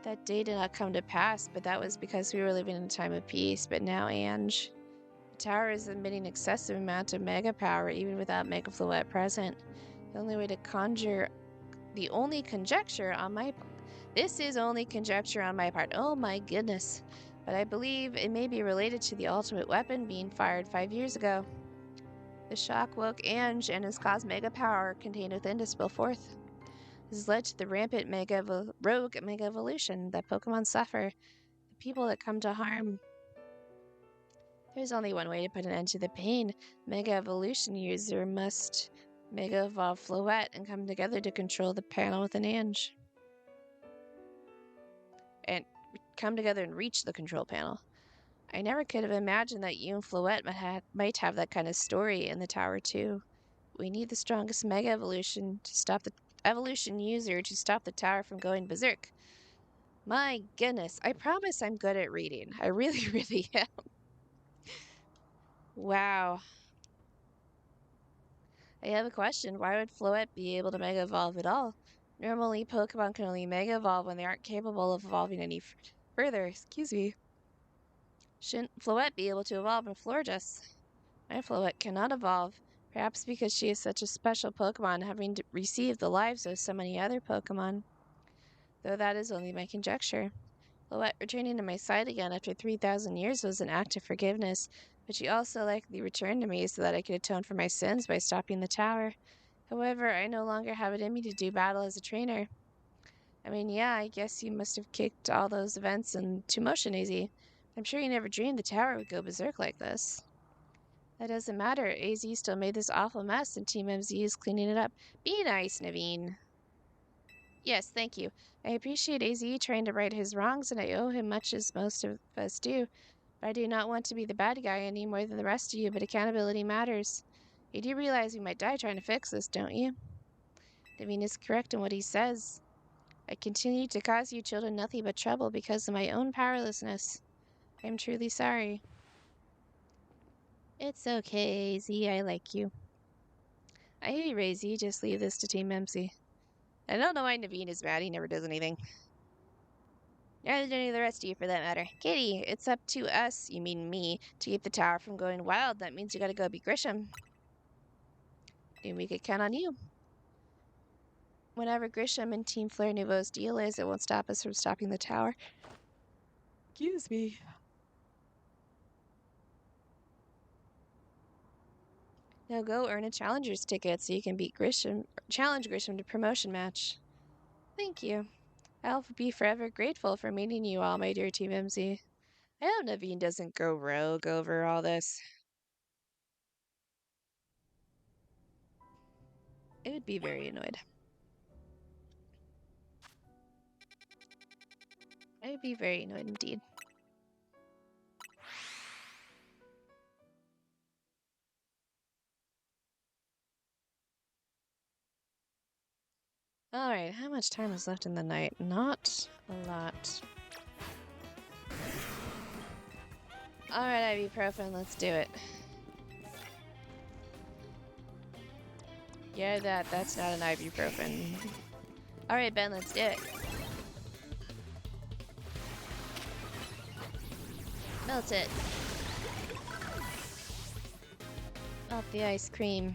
That day did not come to pass, but that was because we were living in a time of peace. But now Ange, tower is emitting excessive amount of mega power even without Mega Floette present. The only way to conjure... The only conjecture on my... This is only conjecture on my part. Oh my goodness. But I believe it may be related to the ultimate weapon being fired 5 years ago. The shock woke Ange and has caused mega power contained within to spill forth. This has led to the rampant rogue mega evolution that Pokemon suffer. The people that come to harm. There's only one way to put an end to the pain. Mega evolution user must mega evolve Floette and come together to control the panel within Ange. And come together and reach the control panel. I never could have imagined that you and Floette might have that kind of story in the tower too. We need the strongest mega evolution to stop the evolution user to stop the tower from going berserk. My goodness, I promise I'm good at reading. I really, really am. Wow. I have a question. Why would Floette be able to mega evolve at all? Normally, Pokemon can only mega evolve when they aren't capable of evolving any further. Excuse me. Shouldn't Floette be able to evolve in Florges? My Floette cannot evolve, perhaps because she is such a special Pokemon, having received the lives of so many other Pokemon. Though that is only my conjecture. Floette returning to my side again after 3,000 years was an act of forgiveness, but she also likely returned to me so that I could atone for my sins by stopping the tower. However, I no longer have it in me to do battle as a trainer. I mean, yeah, I guess you must have kicked all those events into motion, AZ. I'm sure you never dreamed the tower would go berserk like this. That doesn't matter. AZ still made this awful mess, and Team MZ is cleaning it up. Be nice, Naveen. Yes, thank you. I appreciate AZ trying to right his wrongs, and I owe him much as most of us do. But I do not want to be the bad guy any more than the rest of you, but accountability matters. You do realize we might die trying to fix this, don't you? Naveen is correct in what he says. I continue to cause you children nothing but trouble because of my own powerlessness. I am truly sorry. It's okay, Z. I like you. I hear you, Razy. Just leave this to Team MC. I don't know why Naveen is mad. He never does anything. Neither do any of the rest of you, for that matter. Katie, it's up to us, you mean me, to keep the tower from going wild. That means you gotta go beat Grisham. And we could count on you. Whenever Grisham and Team Flare Nouveau's deal is, it won't stop us from stopping the tower. Excuse me. Now go earn a challenger's ticket so you can beat Grisham, challenge Grisham to promotion match. Thank you. I'll be forever grateful for meeting you all, my dear Team MC. I hope Naveen doesn't go rogue over all this. I would be very annoyed. I would be very annoyed indeed. Alright, how much time is left in the night? Not a lot. Alright, ibuprofen, let's do it. Yeah, that's not an ibuprofen. Alright, Ben, let's do it. Melt it. Melt the ice cream.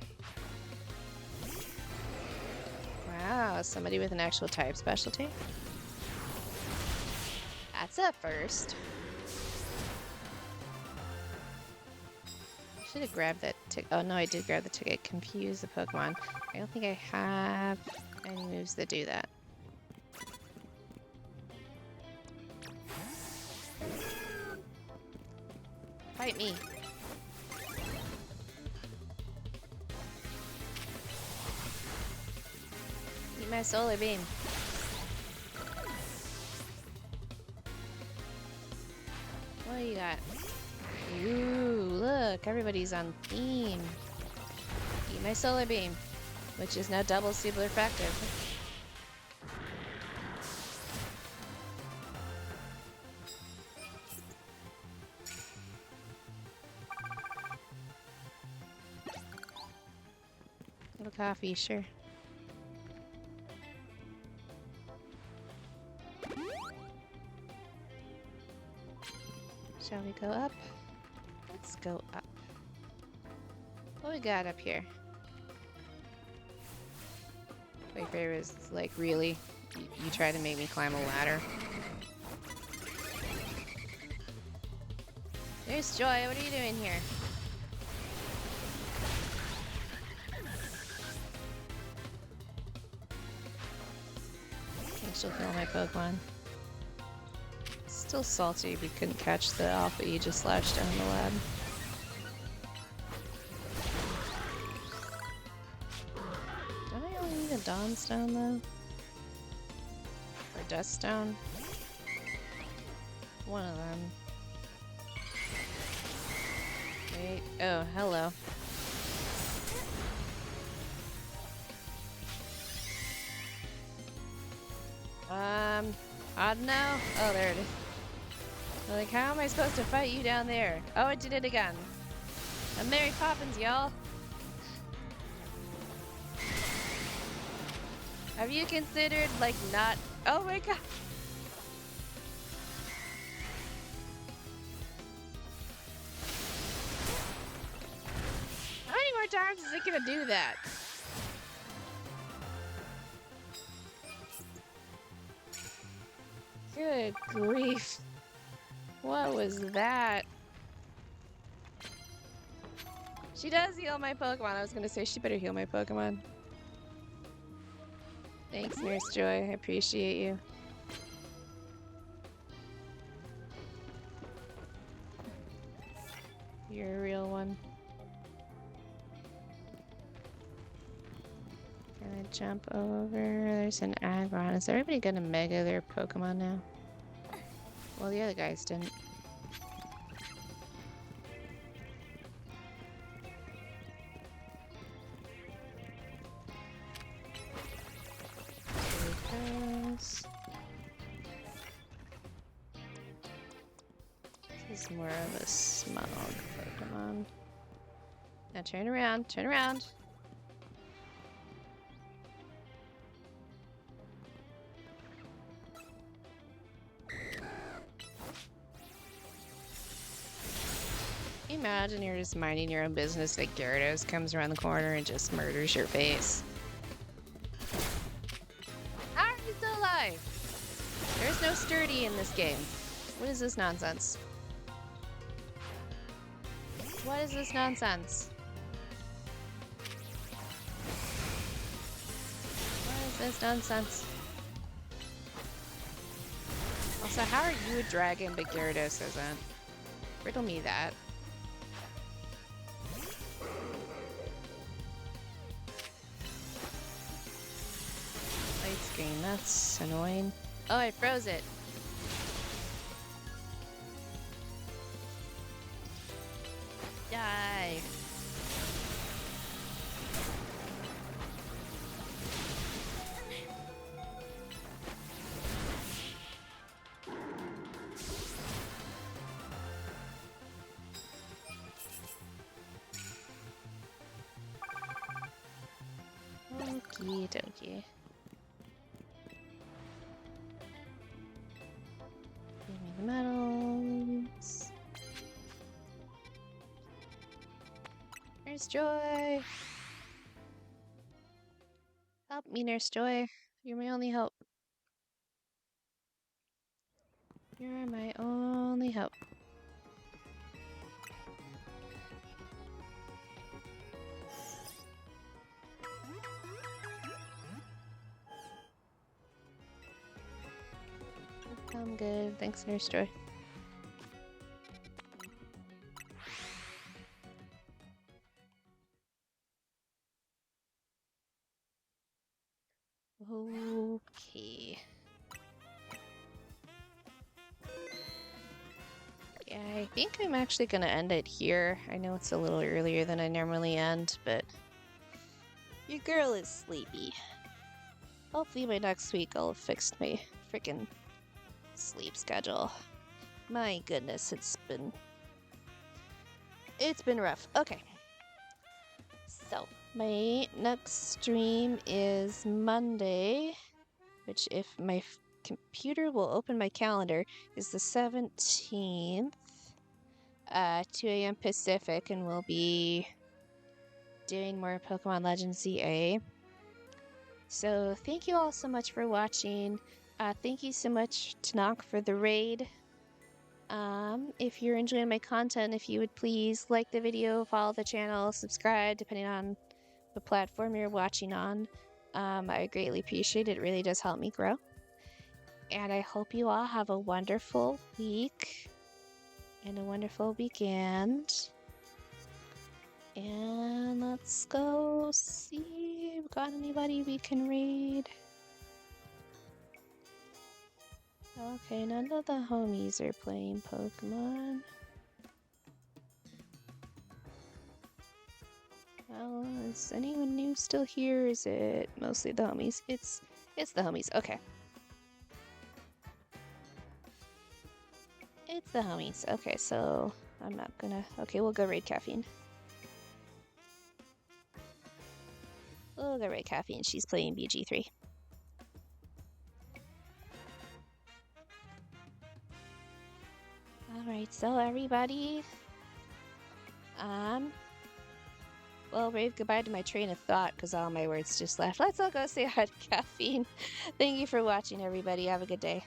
Wow, somebody with an actual type specialty. That's a first. Should have grabbed that ticket. Oh no, I did grab the ticket. Confuse the Pokemon. I don't think I have any moves that do that. Fight me. Eat my solar beam. What do you got? Ooh, look, everybody's on theme. Eat my solar beam, which is now double super effective. Little coffee, sure. Shall we go up? Let's go up. What we got up here? Wayfarer is like, really? You try to make me climb a ladder? There's Joy, what are you doing here? I think she'll kill my Pokemon. Still salty we couldn't catch the Alpha you just slashed down the lab. Don't I only need a Dawn Stone though? Or Dust Stone? One of them. Wait, oh, hello. I don't know. Oh, there it is. Like, how am I supposed to fight you down there? Oh, I did it again. I'm Mary Poppins, y'all. Have you considered, like, not... Oh my god. How many more times is it gonna do that? Good grief. What was that? She does heal my Pokemon. I was gonna say she better heal my Pokemon. Thanks, Nurse Joy. I appreciate you. You're a real one. Can I jump over? There's an Aggron. Is everybody gonna Mega their Pokemon now? Well, the other guys didn't. This is more of a smog Pokemon. Now turn around, turn around. Imagine you're just minding your own business that Gyarados comes around the corner and just murders your face. How are you still alive? There's no sturdy in this game. What is this nonsense? What is this nonsense? What is this nonsense? Also, how are you a dragon but Gyarados isn't? Riddle me that. Light screen, that's annoying. Oh, I froze it. Die. Okie dokie. Give me the medals. Nurse Joy! Help me, Nurse Joy. You're my only hope. You're my only hope. I'm good. Thanks, Nurse Joy. Okay. Yeah, I think I'm actually gonna end it here. I know it's a little earlier than I normally end, but your girl is sleepy. Hopefully by next week I'll have fixed my freaking sleep schedule. My goodness, it's been rough. Okay. So, my next stream is Monday, which if my computer will open my calendar, is the 17th, 2 a.m. Pacific, and will be doing more Pokemon Legends ZA. So thank you all so much for watching. Thank you so much, Tanakh, for the raid. If you're enjoying my content, if you would please like the video, follow the channel, subscribe, depending on the platform you're watching on. I greatly appreciate it. It really does help me grow. And I hope you all have a wonderful week and a wonderful weekend. And let's go see if we got anybody we can raid. Okay, none of the homies are playing Pokemon. Well, is anyone new still here? Is it mostly the homies? It's the homies. Okay. It's the homies. Okay, so I'm not gonna... Okay, we'll go raid Caffeine. We'll go raid Caffeine. She's playing BG3. Alright, so everybody... Well, wave goodbye to my train of thought, because all my words just left. Let's all go say hi to Caffeine. Thank you for watching, everybody. Have a good day.